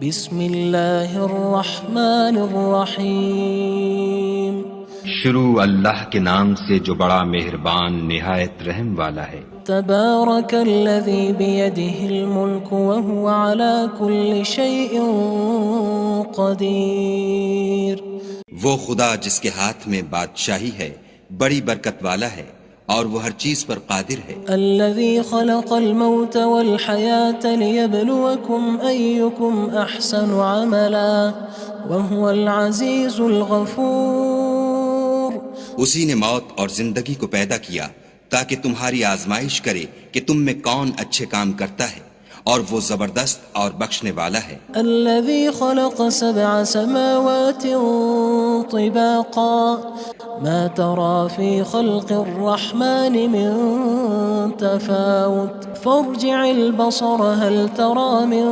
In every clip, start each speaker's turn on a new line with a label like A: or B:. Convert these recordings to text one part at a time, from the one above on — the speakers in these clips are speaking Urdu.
A: بسم اللہ الرحمن الرحیم
B: شروع اللہ کے نام سے جو بڑا مہربان نہایت رحم والا ہے۔
A: تبارک الذی بیدہ الملک وہو علی کل شیء قدیر۔
C: وہ خدا جس کے ہاتھ میں بادشاہی ہے بڑی برکت والا ہے اور وہ ہر چیز پر قادر ہے۔
A: الذي خلق الموت والحياة ليبلوكم أيكم أحسن عملا وهو العزيز الغفور۔
C: اسی نے موت اور زندگی کو پیدا کیا تاکہ تمہاری آزمائش کرے کہ تم میں کون اچھے کام کرتا ہے، اور وہ زبردست اور بخشنے والا ہے۔
A: الذي خلق 7 سماوات طباقا ما ترى في خلق الرحمن من تفاوت فارجع البصر هل ترى من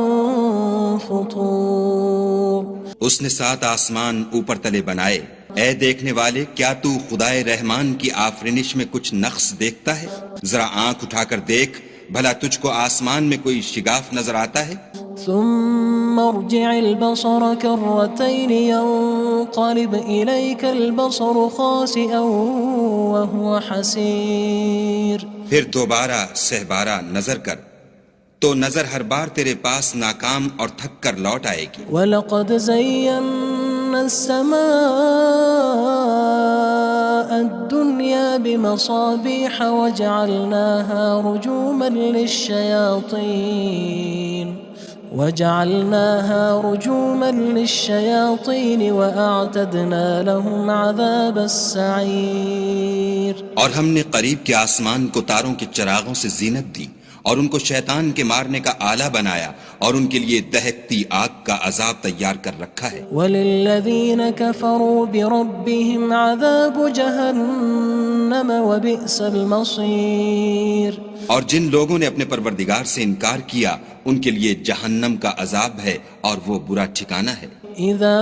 A: فطور۔
C: اس نے 7 آسمان اوپر تلے بنائے، اے دیکھنے والے کیا تو خدائے رحمان کی آفرینش میں کچھ نقص دیکھتا ہے؟ ذرا آنکھ اٹھا کر دیکھ، بھلا تجھ کو آسمان میں کوئی شگاف نظر آتا ہے؟
A: ثم ارجع البصر كرتين ينقلب إليك البصر خاسئا وهو حسير۔
C: پھر دوبارہ سہبارہ نظر کر تو نظر ہر بار تیرے پاس ناکام اور تھک کر لوٹ آئے گی۔
A: وَلَقَدْ زَيَّنَّا السَّمَاءَ الدُّنْيَا بِمَصَابِيحَ وَجَعَلْنَاهَا رُجُومًا لِلشَّيَاطِينِ وَأَعْتَدْنَا لَهُمْ عَذَابَ السَّعِيرِ۔
C: اور ہم نے قریب کے آسمان کو تاروں کے چراغوں سے زینت دی اور ان کو شیطان کے مارنے کا آلہ بنایا، اور ان کے لیے دہکتی آگ کا عذاب تیار کر رکھا ہے۔
A: وَلِلَّذِينَ كَفَرُوا بِرَبِّهِمْ عَذَابُ جَهَنَّمَ وَبِئْسَ الْمَصِيرُ۔
C: اور جن لوگوں نے اپنے پروردگار سے انکار کیا ان کے لیے جہنم کا عذاب ہے اور وہ برا ٹھکانہ ہے۔
A: اذا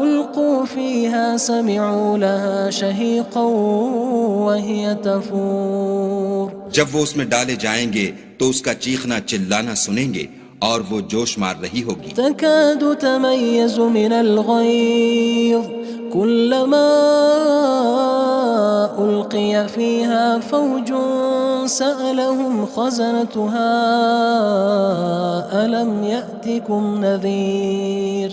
A: القوا فيها سمعوا لها شهيقا وهي تفور۔
C: جب وہ اس میں ڈالے جائیں گے تو اس کا چیخنا چلانا سنیں گے اور وہ جوش مار رہی ہوگی۔
A: تكاد تميز من الغيظ كلما ألقي فيها فوج سألهم خزنتها ألم يأتكم نذير۔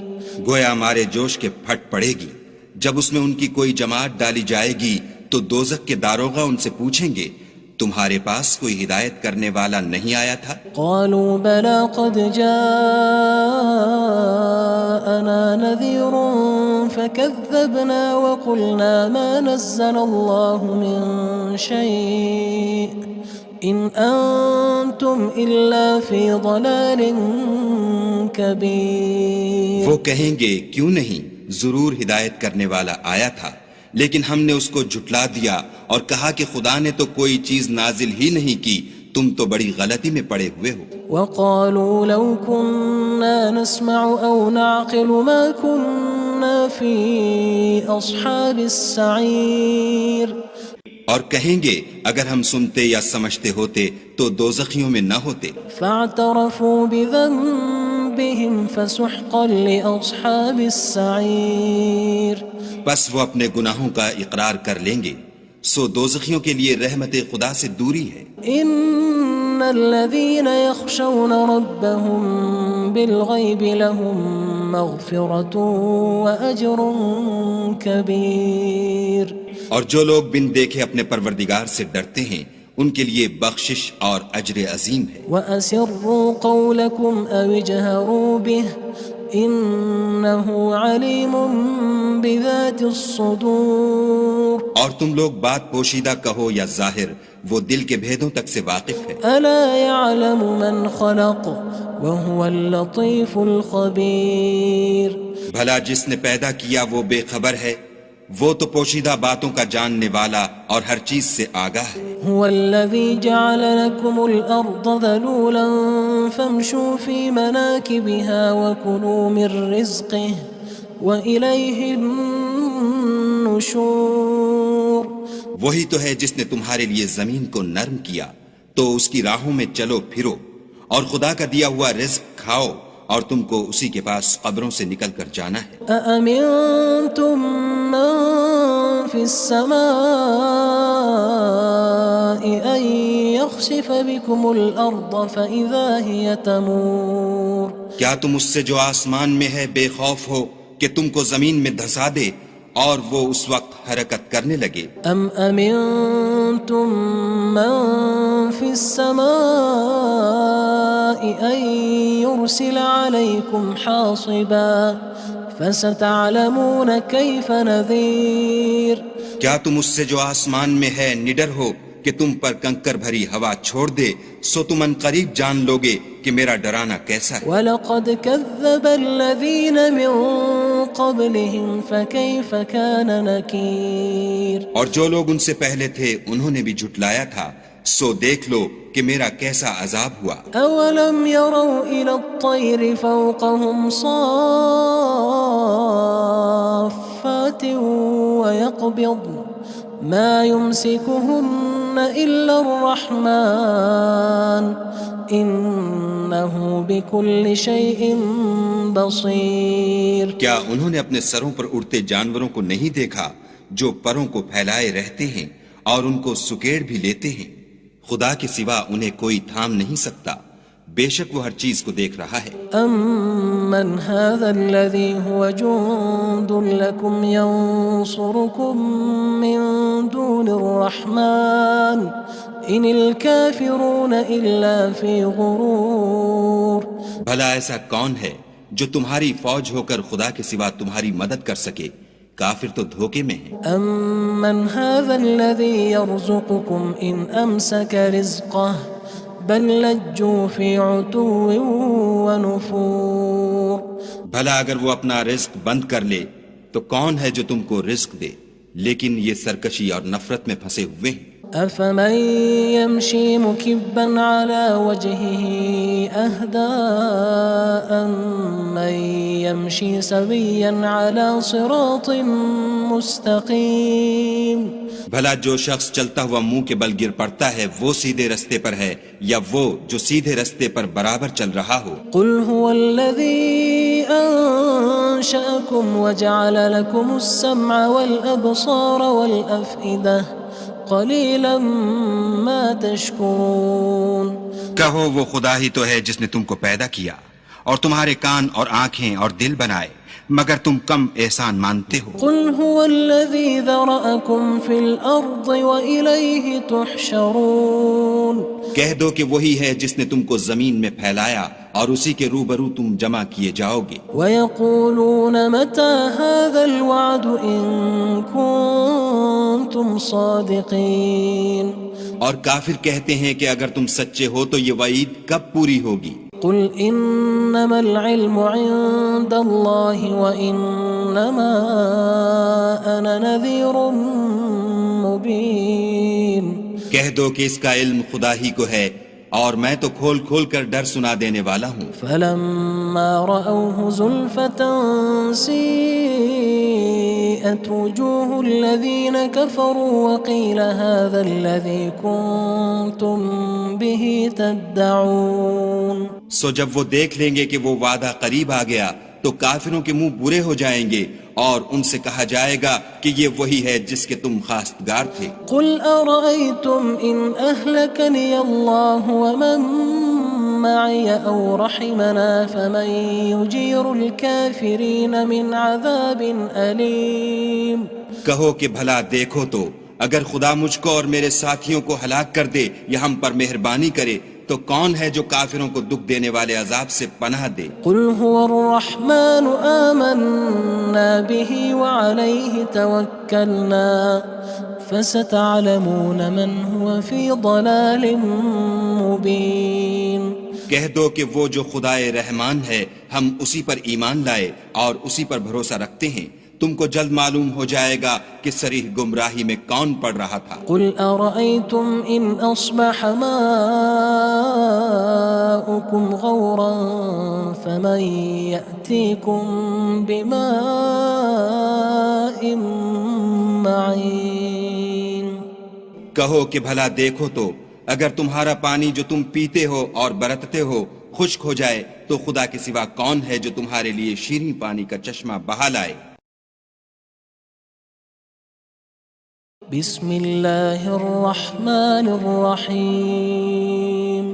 C: گویا مارے جوش کے پھٹ پڑے گی۔ جب اس میں ان کی کوئی جماعت ڈالی جائے گی تو دوزخ کے داروغہ ان سے پوچھیں گے تمہارے پاس کوئی ہدایت کرنے والا نہیں آیا تھا؟
A: قالوا بلى قد جاءنا نذير فكذبنا وقلنا ما نزل الله من شيء إن أنتم إلا في ضلال كبير۔
C: وہ کہیں گے کیوں نہیں، ضرور ہدایت کرنے والا آیا تھا، لیکن ہم نے اس کو جھٹلا دیا اور کہا کہ خدا نے تو کوئی چیز نازل ہی نہیں کی، تم تو بڑی غلطی میں پڑے ہوئے ہو۔
A: وقالوا لو كنا نسمع أو نعقل ما كنا في أصحاب السعير۔
C: اور کہیں گے اگر ہم سنتے یا سمجھتے ہوتے تو دوزخیوں میں نہ ہوتے۔
A: فاعترفوا بذنبهم فسحقا لأصحاب السعير۔
C: بس وہ اپنے گناہوں کا اقرار کر لیں گے، سو دوزخیوں کے لیے رحمت خدا سے دوری ہے۔
A: ان الذين يخشون ربهم بالغيب لهم مغفرة وأجر كبير۔
C: اور جو لوگ بن دیکھے اپنے پروردگار سے ڈرتے ہیں ان کے لیے بخشش اور اجر عظیم ہے۔
A: وَأَسِرُّوا قَوْلَكُمْ أَوِ اجْهَرُوا بِهِ إِنَّهُ عَلِيمٌ بِذَاتِ الصُّدُورِ۔
C: اور تم لوگ بات پوشیدہ کہو یا ظاہر، وہ دل کے بھیدوں تک سے واقف ہے۔
A: أَلَا يَعْلَمُ مَنْ خَلَقَ وَهُوَ اللَّطِيفُ الْخَبِيرُ۔
C: بھلا جس نے پیدا کیا وہ بے خبر ہے، وہ تو پوشیدہ باتوں کا جاننے والا اور ہر چیز سے آگاہ ہے۔
A: هو الذي جعل لكم الأرض ذلولا فامشوا في مناكبها وكلوا من رزقه وإليه النشور۔
C: وہی تو ہے جس نے تمہارے لیے زمین کو نرم کیا تو اس کی راہوں میں چلو پھرو اور خدا کا دیا ہوا رزق کھاؤ اور تم کو اسی کے پاس قبروں سے نکل کر جانا ہے۔
A: أأمنتم من في السماء أن يخسف بكم الأرض فإذا هي تمور
C: کیا تم اس سے جو آسمان میں ہے بے خوف ہو کہ تم کو زمین میں دھسا دے اور وہ اس وقت حرکت کرنے لگے؟
A: أم أمنتم من في السماء أن يرسل عليكم حاصبا فستعلمون كيف نذير
C: کیا تم اس سے جو آسمان میں ہے نڈر ہو کہ تم پر کنکر بھری ہوا چھوڑ دے، سو تم ان قریب جان لوگے کہ میرا ڈرانا کیسا ہے۔
A: وَلَقَدْ كَذَّبَ الَّذِينَ مِن قَبْلِهِمْ فَكَيْفَ كَانَ نَكِيرٌ
C: اور جو لوگ ان سے پہلے تھے انہوں نے بھی جھٹلایا تھا، سو دیکھ لو کہ میرا کیسا عذاب ہوا۔
A: أَوَلَمْ يَرَوْا إِلَى الطَّيْرِ فَوْقَهُمْ صَافَّاتٍ وَيَقْبِضْنَ مَا يُمْسِكُهُنَّ إِلَّا الرَّحْمَنُ إِنَّهُ بِكُلِّ شَيْءٍ بَصِيرٌ
C: کیا انہوں نے اپنے سروں پر اڑتے جانوروں کو نہیں دیکھا جو پروں کو پھیلائے رہتے ہیں اور ان کو سکیڑ بھی لیتے ہیں؟ خدا کے سوا انہیں کوئی تھام نہیں سکتا، بے شک وہ ہر چیز کو دیکھ رہا ہے۔
A: أَمَّنْ هَذَا الَّذِي هُوَ جُندٌ لَكُمْ يَنصُرُكُم مِّن دُونِ الرَّحْمَنِ إِنِ الْكَافِرُونَ إِلَّا فِي غُرُورٍ
C: بھلا ایسا کون ہے جو تمہاری فوج ہو کر خدا کے سوا تمہاری مدد کر سکے؟ کافر تو دھوکے میں ہیں۔
A: أَمَّنْ هَذَا الَّذِي يَرْزُقُكُمْ إِنْ أَمْسَكَ رِزْقَهُ بَلْ لَجُّوا فِي عُتُوٍّ وَنُفُورٍ
C: بھلا اگر وہ اپنا رزق بند کر لے تو کون ہے جو تم کو رزق دے؟ لیکن یہ سرکشی اور نفرت میں پھنسے ہوئے ہیں۔
A: أَفَمَن يَمْشِي مُكِبًّا عَلَى وَجْهِهِ أَهْدَىٰ أَمَّن يَمْشِي سَوِيًّا عَلَى صِرَاطٍ مُّسْتَقِيمٍ
C: بھلا جو شخص چلتا ہوا منہ کے بل گر پڑتا ہے وہ سیدھے رستے پر ہے یا وہ جو سیدھے رستے پر برابر چل رہا ہو؟
A: قُلْ هُوَ الَّذِي أَنشَأَكُمْ وَجَعَلَ لَكُمُ السَّمْعَ وَالْأَبْصَارَ وَالْأَفْئِدَةَ قَلِيلًا مَا تَشْكُرُونَ
C: کہو وہ خدا ہی تو ہے جس نے تم کو پیدا کیا اور تمہارے کان اور آنکھیں اور دل بنائے، مگر تم کم احسان مانتے ہو۔
A: قُلْ هُوَ الَّذِي ذَرَأَكُمْ فِي الْأَرْضِ وَإِلَيْهِ تُحْشَرُونَ
C: کہہ دو کہ وہی ہے جس نے تم کو زمین میں پھیلایا اور اسی کے روبرو تم جمع کیے جاؤ گے۔
A: وَيَقُولُونَ مَتَى هَذَا الْوَعْدُ إِن كُنتُمْ صَادِقِينَ
C: اور کافر کہتے ہیں کہ اگر تم سچے ہو تو یہ وعید کب پوری ہوگی؟
A: قُلْ إِنَّمَا الْعِلْمُ عِندَ اللَّهِ وَإِنَّمَا أَنَا نَذِيرٌ مُّبِينٌ
C: کہہ دو کہ اس کا علم خدا ہی کو ہے اور میں تو کھول کھول کر ڈر سنا دینے والا ہوں۔
A: فَلَمَّا رَأَوْهُ زُلْفَةً سِيئَتْ وُجُوهُ الَّذِينَ كَفَرُوا وَقِيلَ هَذَا الَّذِي كُنتُم بِهِ تَدَّعُونَ
C: سو جب وہ دیکھ لیں گے کہ وہ وعدہ قریب آ گیا تو کافروں کے منہ برے ہو جائیں گے اور ان سے کہا جائے گا کہ یہ وہی ہے جس کے تم خواستگار تھے۔
A: قُلْ أَرَأَيْتُمْ إِنْ أَهْلَكَنِيَ اللَّهُ وَمَن مَّعِيَ أَوْ رَحِمَنَا فَمَن يُجِيرُ الْكَافِرِينَ مِنْ عَذَابٍ أَلِيمٍ
C: کہو کہ بھلا دیکھو تو اگر خدا مجھ کو اور میرے ساتھیوں کو ہلاک کر دے یا ہم پر مہربانی کرے تو کون ہے جو کافروں کو دکھ دینے والے عذاب سے پناہ دے؟
A: قُلْ هُوَ الرَّحْمَنُ آمَنَّا بِهِ وَعَلَيْهِ تَوَكَّلْنَا فَسَتَعْلَمُونَ مَنْ هُوَ فِي ضَلَالٍ مُّبِينٍ
C: کہہ دو کہ وہ جو خدائے رحمان ہے ہم اسی پر ایمان لائے اور اسی پر بھروسہ رکھتے ہیں، تم کو جلد معلوم ہو جائے گا کہ صریح گمراہی میں کون پڑ رہا تھا۔
A: قُلْ أَرَأَيْتُمْ إِنْ أَصْبَحَ مَاؤُكُمْ غَوْرًا فَمَن يَأْتِيكُم بِمَاءٍ مَّعِينٍ
C: کہو کہ بھلا دیکھو تو اگر تمہارا پانی جو تم پیتے ہو اور برتتے ہو خشک ہو جائے تو خدا کے سوا کون ہے جو تمہارے لیے شیریں پانی کا چشمہ بہا لائے؟
A: بسم اللہ الرحمن الرحیم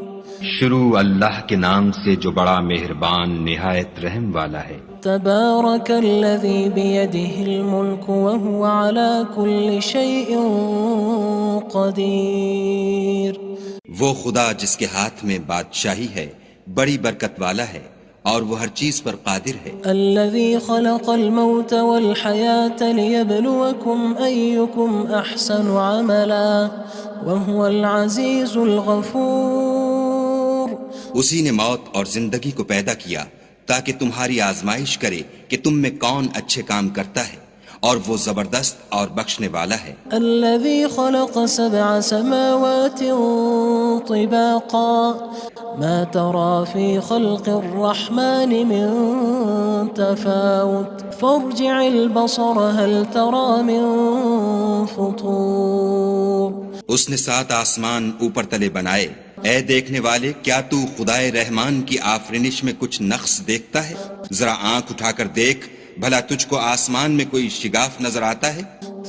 B: شروع اللہ کے نام سے جو بڑا مہربان نہایت رحم والا ہے۔
A: تبارک الذی بیدہ الملک وہو علی کل شیء قدیر۔
C: وہ خدا جس کے ہاتھ میں بادشاہی ہے بڑی برکت والا ہے اور وہ ہر چیز پر قادر ہے۔
A: الذي خلق الموت والحياة ليبلوكم أيكم أحسن عملا وهو العزيز الغفور۔
C: اسی نے موت اور زندگی کو پیدا کیا تاکہ تمہاری آزمائش کرے کہ تم میں کون اچھے کام کرتا ہے اور وہ زبردست اور بخشنے والا ہے۔
A: الذي خلق 7 سماوات طباقا ما ترى في خلق الرحمن من تفاوت فارجع البصر هل ترى من فطور۔
C: اس نے 7 آسمان اوپر تلے بنائے، اے دیکھنے والے کیا تو خدائے رحمان کی آفرینش میں کچھ نقص دیکھتا ہے؟ ذرا آنکھ اٹھا کر دیکھ بھلا تجھ کو آسمان میں کوئی شگاف نظر آتا ہے؟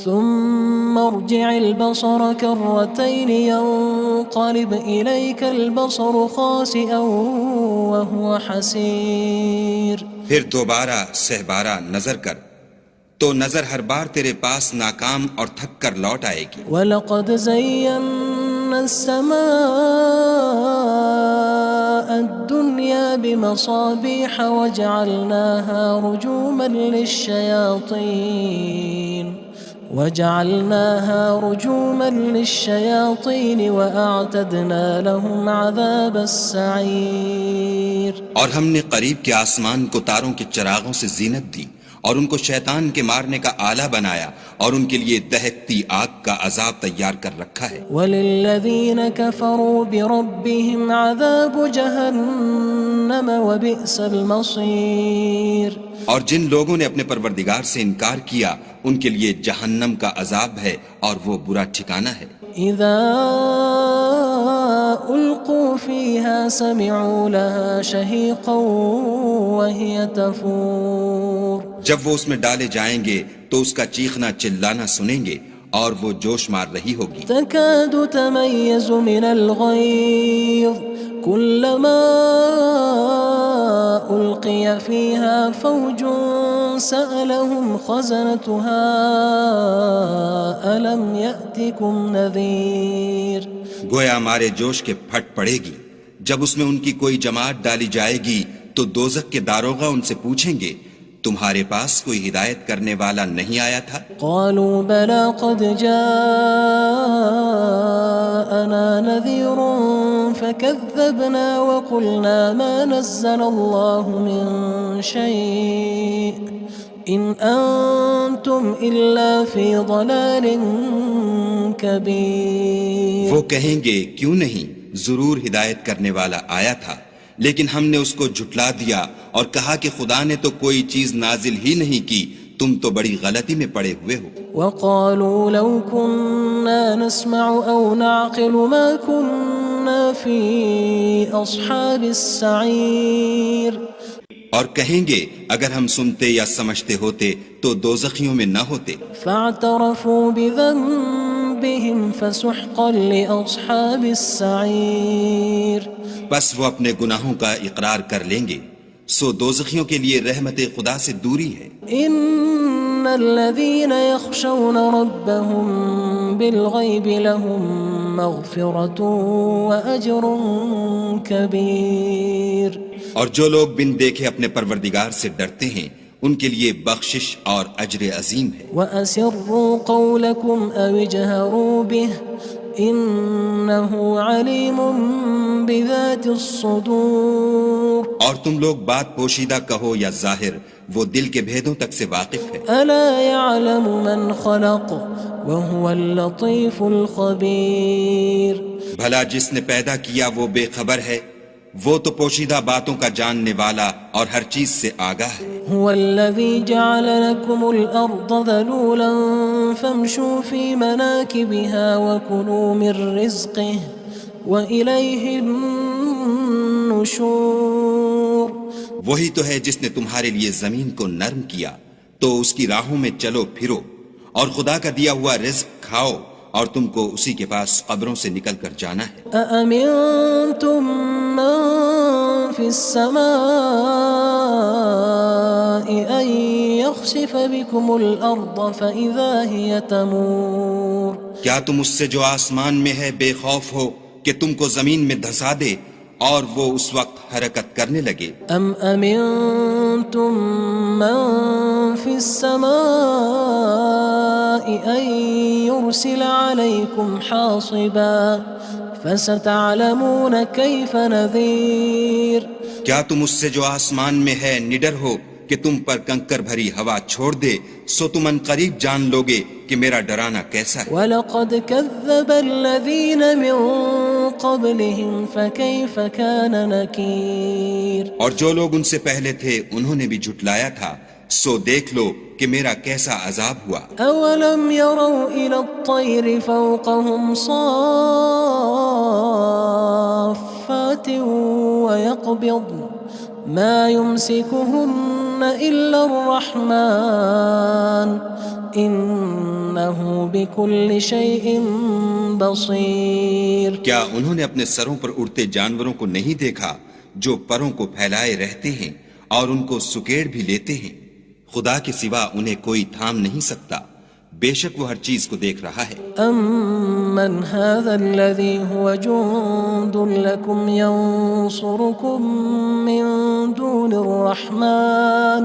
A: ثم ارجع البصر كرتين ينقلب إليك البصر خاسئا وهو حسير۔
C: پھر دوبارہ سہبارہ نظر کر تو نظر ہر بار تیرے پاس ناکام اور تھک کر لوٹ آئے گی۔
A: وَلَقَدْ زَيَّنَّا السَّمَاءَ الدُّنْيَا بِمَصَابِيحَ وَجَعَلْنَاهَا رُجُومًا لِلشَّيَاطِينِ وَأَعْتَدْنَا لَهُمْ عَذَابَ السَّعِيرِ۔
C: اور ہم نے قریب کے آسمان کو تاروں کے چراغوں سے زینت دی اور ان کو شیطان کے مارنے کا آلہ بنایا اور ان کے لیے دہکتی آگ کا عذاب تیار کر رکھا ہے۔
A: وَلِلَّذِينَ كَفَرُوا بِرَبِّهِمْ عَذَابُ جَهَنَّمَ وَبِئْسَ الْمَصِيرُ۔
C: اور جن لوگوں نے اپنے پروردگار سے انکار کیا ان کے لیے جہنم کا عذاب ہے اور وہ برا ٹھکانہ ہے۔
A: اذا القوا فيها سمعوا لها شهيقا وهي تفور۔
C: جب وہ اس میں ڈالے جائیں گے تو اس کا چیخنا چلانا سنیں گے اور وہ جوش مار رہی ہوگی۔
A: تكاد تميز من الغيظ كلما ألقي فيها فوج سألهم خزنتها ألم يأتكم نذير۔
C: گویا مارے جوش کے پھٹ پڑے گی جب اس میں ان کی کوئی جماعت ڈالی جائے گی تو دوزخ کے داروغہ ان سے پوچھیں گے تمہارے پاس کوئی ہدایت کرنے والا نہیں آیا تھا؟
A: قالوا بلى قد جاءنا نذير فكذبنا وقلنا ما نزل الله من شيء إن أنتم إلا في ضلال كبير۔
C: وہ کہیں گے کیوں نہیں، ضرور ہدایت کرنے والا آیا تھا لیکن ہم نے اس کو جھٹلا دیا اور کہا کہ خدا نے تو کوئی چیز نازل ہی نہیں کی، تم تو بڑی غلطی میں پڑے ہوئے ہو۔
A: وقالوا لو كنا نسمع أو نعقل ما كنا في أصحاب السعير۔
C: اور کہیں گے اگر ہم سنتے یا سمجھتے ہوتے تو دوزخیوں میں نہ ہوتے۔
A: فاعترفوا بذنبهم فسحقا لأصحاب السعير۔
C: بس وہ اپنے گناہوں کا اقرار کر لیں گے، سو دوزخیوں کے لیے رحمت خدا سے دوری ہے۔
A: ان الذين يخشون ربهم بالغيب لهم مغفرة وأجر كبير۔
C: اور جو لوگ بن دیکھے اپنے پروردگار سے ڈرتے ہیں ان کے لیے بخشش اور اجر عظیم ہے۔
A: وَأَسِرُّوا قَوْلَكُمْ أَوِ اجْهَرُوا بِهِ إِنَّهُ عَلِيمٌ بِذَاتِ الصُّدُورِ۔
C: اور تم لوگ بات پوشیدہ کہو یا ظاہر، وہ دل کے بھیدوں تک سے واقف ہے۔
A: أَلَا يَعْلَمُ مَنْ خَلَقَ وَهُوَ اللَّطِيفُ الْخَبِيرُ۔
C: بھلا جس نے پیدا کیا وہ بے خبر ہے، وہ تو پوشیدہ باتوں کا جاننے والا اور ہر چیز سے آگاہ ہے۔
A: هو الذي جعل لكم الأرض ذلولا فامشوا في مناكبها وكلوا من رزقه وإليه النشور
C: وہی تو ہے جس نے تمہارے لیے زمین کو نرم کیا تو اس کی راہوں میں چلو پھرو، اور خدا کا دیا ہوا رزق کھاؤ، اور تم کو اسی کے پاس قبروں سے نکل کر جانا ہے۔
A: أأمنتم من في السماء أن يخسف بكم الأرض فإذا هي تمور
C: کیا تم اس سے جو آسمان میں ہے بے خوف ہو کہ تم کو زمین میں دھسا دے اور وہ اس وقت حرکت کرنے لگے؟
A: أم أمنتم من في السماء أن يرسل عليكم حاصبا فستعلمون كيف نذير
C: کیا تم اس سے جو آسمان میں ہے نڈر ہو کہ تم پر کنکر بھری ہوا چھوڑ دے، سو تم ان قریب جان لوگے کہ میرا ڈرانا کیسا ہے۔
A: وَلَقَدْ كَذَّبَ الَّذِينَ مِن قَبْلِهِمْ فَكَيْفَ كَانَ نَكِيرٌ
C: اور جو لوگ ان سے پہلے تھے انہوں نے بھی جھٹلایا تھا، سو دیکھ لو کہ میرا کیسا عذاب ہوا۔
A: أَوَلَمْ يَرَوْا إِلَى الطَّيْرِ فَوْقَهُمْ صَافَّاتٍ وَيَقْبِضْنَ مَا يُمْسِكُهُنَّ إِلَّا الرَّحْمَنُ إِنَّهُ بِكُلِّ شَيْءٍ بَصِيرٌ
C: کیا انہوں نے اپنے سروں پر اڑتے جانوروں کو نہیں دیکھا جو پروں کو پھیلائے رہتے ہیں اور ان کو سکیڑ بھی لیتے ہیں؟ خدا کے سوا انہیں کوئی تھام نہیں سکتا، بے شک وہ ہر چیز کو دیکھ رہا ہے۔
A: أَمَّنْ هَذَا الَّذِي هُوَ جُندٌ لَكُمْ يَنصُرُكُم مِّن دُونِ الرَّحْمَنِ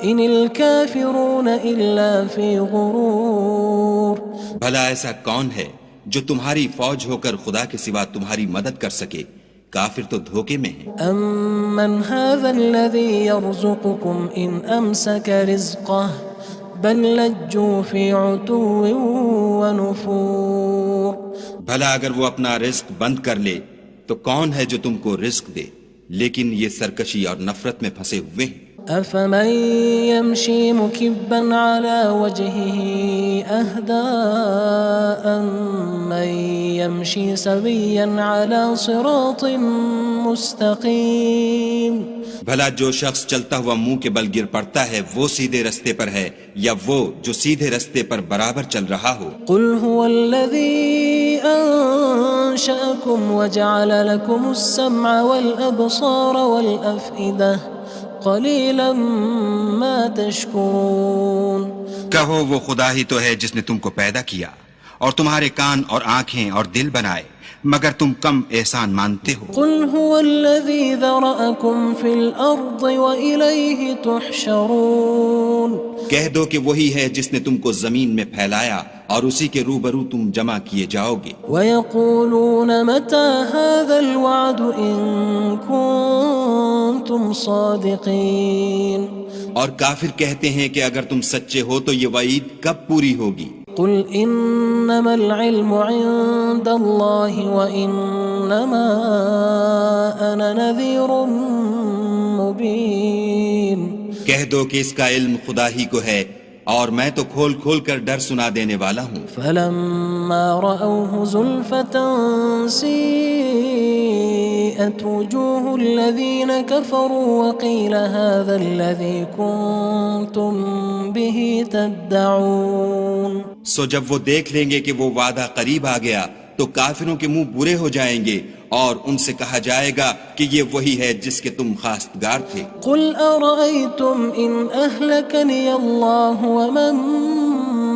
A: إِنِ الْكَافِرُونَ إِلَّا فِي غُرُورٍ
C: بھلا ایسا کون ہے جو تمہاری فوج ہو کر خدا کے سوا تمہاری مدد کر سکے؟ کافر تو دھوکے میں ہیں۔
A: أَمَّنْ هَذَا الَّذِي يَرْزُقُكُمْ إِنْ أَمْسَكَ رِزْقَهُ بَلْ لَجُّوا فِي عُتُوٍّ وَنُفُورٍ
C: بھلا اگر وہ اپنا رزق بند کر لے تو کون ہے جو تم کو رزق دے؟ لیکن یہ سرکشی اور نفرت میں پھنسے ہوئے ہیں۔
A: أَفَمَن يَمْشِي مُكِبًّا عَلَى وَجْهِهِ أَهْدَىٰ أَمَّن يَمْشِي سَوِيًّا عَلَى صِرَاطٍ مُّسْتَقِيمٍ
C: بھلا جو شخص چلتا ہوا منہ کے بل گر پڑتا ہے وہ سیدھے رستے پر ہے یا وہ جو سیدھے رستے پر برابر چل رہا ہو؟
A: قُلْ هُوَ الَّذِي أَنشَأَكُمْ وَجَعَلَ لَكُمُ السَّمْعَ وَالْأَبْصَارَ وَالْأَفْئِدَةَ قَلِيلًا مَا تَشْكُرُونَ
C: کہو وہ خدا ہی تو ہے جس نے تم کو پیدا کیا اور تمہارے کان اور آنکھیں اور دل بنائے، مگر تم کم احسان مانتے ہو۔
A: قُلْ هُوَ الَّذِي ذَرَأَكُمْ فِي الْأَرْضِ وَإِلَيْهِ تُحْشَرُونَ
C: کہہ دو کہ وہی ہے جس نے تم کو زمین میں پھیلایا اور اسی کے روبرو تم جمع کیے جاؤ گے۔
A: وَيَقُولُونَ مَتَى هَذَا الْوَعْدُ إِن كُنتُمْ صَادِقِينَ
C: اور کافر کہتے ہیں کہ اگر تم سچے ہو تو یہ وعید کب پوری ہوگی؟
A: قُلْ إِنَّمَا الْعِلْمُ عِندَ اللَّهِ وَإِنَّمَا أَنَا نَذِيرٌ مُّبِينٌ
C: کہہ دو کہ اس کا علم خدا ہی کو ہے اور میں تو کھول کھول کر ڈر سنا دینے والا ہوں۔
A: فَلَمَّا رَأَوْهُ زُلْفَةً سِيئَتْ وُجُوهُ الَّذِينَ كَفَرُوا وَقِيلَ هَذَا الَّذِي كُنتُم بِهِ تَدَّعُونَ
C: سو جب وہ دیکھ لیں گے کہ وہ وعدہ قریب آ گیا تو کافروں کے منہ برے ہو جائیں گے اور ان سے کہا جائے گا کہ یہ وہی ہے جس کے تم خواستگار تھے۔
A: قُلْ أَرَأَيْتُمْ إِنْ أَهْلَكَنِيَ اللَّهُ وَمَن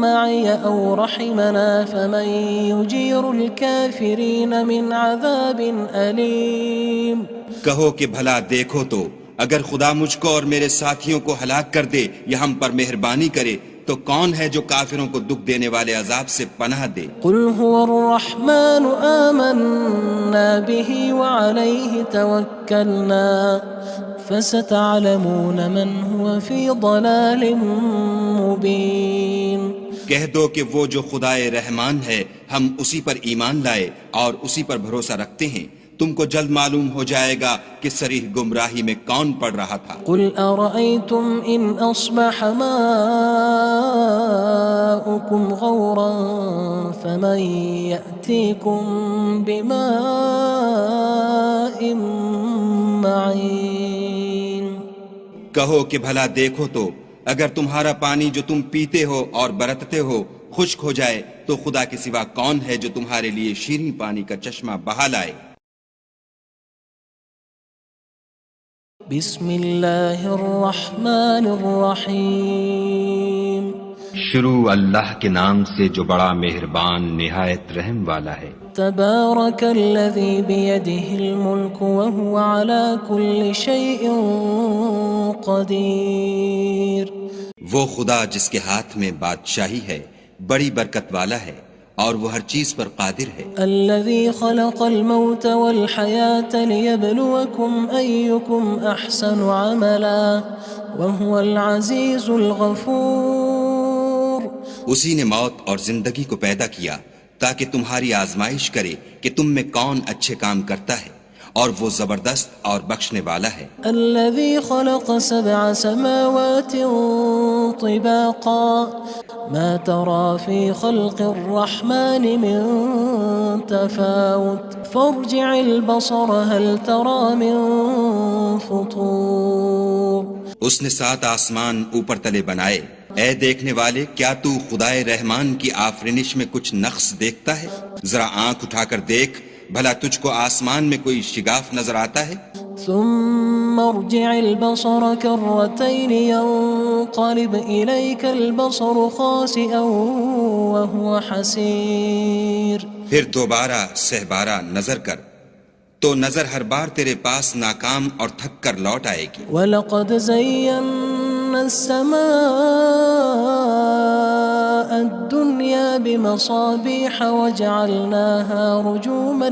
A: مَّعِيَ أَوْ رَحِمَنَا فَمَن يُجِيرُ الْكَافِرِينَ مِنْ عَذَابٍ أَلِيمٍ
C: کہو کہ بھلا دیکھو تو اگر خدا مجھ کو اور میرے ساتھیوں کو ہلاک کر دے یا ہم پر مہربانی کرے تو کون ہے جو کافروں کو دکھ دینے والے عذاب سے پناہ دے؟
A: قُلْ هُوَ الرَّحْمَنُ آمَنَّا بِهِ وَعَلَيْهِ تَوَكَّلْنَا فَسَتَعْلَمُونَ مَنْ هُوَ فِي ضَلَالٍ مُّبِينٍ
C: کہہ دو کہ وہ جو خدائے رحمان ہے ہم اسی پر ایمان لائے اور اسی پر بھروسہ رکھتے ہیں، تم کو جلد معلوم ہو جائے گا کہ صریح گمراہی میں کون پڑ رہا تھا۔
A: قل أرأيتم إن أصبح ماؤكم غورا فمن يأتيكم بماء معين۔
C: کہو کہ بھلا دیکھو تو اگر تمہارا پانی جو تم پیتے ہو اور برتتے ہو خشک ہو جائے تو خدا کے سوا کون ہے جو تمہارے لیے شیریں پانی کا چشمہ بہا لائے۔
A: بسم اللہ الرحمن الرحیم۔
B: شروع اللہ کے نام سے جو بڑا مہربان نہایت رحم والا ہے۔
A: تبارک الذی بیدہ الملک وہو علی کل شیء قدیر۔
C: وہ خدا جس کے ہاتھ میں بادشاہی ہے بڑی برکت والا ہے اور وہ ہر چیز پر قادر ہے۔
A: الذي خلق الموت والحياة ليبلوكم أيكم أحسن عملا وهو العزيز الغفور۔
C: اسی نے موت اور زندگی کو پیدا کیا تاکہ تمہاری آزمائش کرے کہ تم میں کون اچھے کام کرتا ہے اور وہ زبردست اور بخشنے والا ہے۔
A: الذي خلق 7 سماوات طباقا ما ترى في خلق الرحمن من تفاوت فارجع البصر هل ترى من فطور۔
C: اس نے 7 آسمان اوپر تلے بنائے، اے دیکھنے والے کیا تو خدائے رحمان کی آفرینش میں کچھ نقص دیکھتا ہے؟ ذرا آنکھ اٹھا کر دیکھ بھلا تجھ کو آسمان میں کوئی شگاف نظر آتا ہے؟
A: ثم ارجع البصر كرتين ينقلب إليك البصر خاسئا وهو حسير۔
C: پھر دوبارہ سہبارہ نظر کر تو نظر ہر بار تیرے پاس ناکام اور تھک کر لوٹ آئے گی۔
A: وَلَقَدْ زَيَّنَّا السَّمَاءَ الدُّنْيَا بِمَصَابِيحَ وَجَعَلْنَاهَا رُجُومًا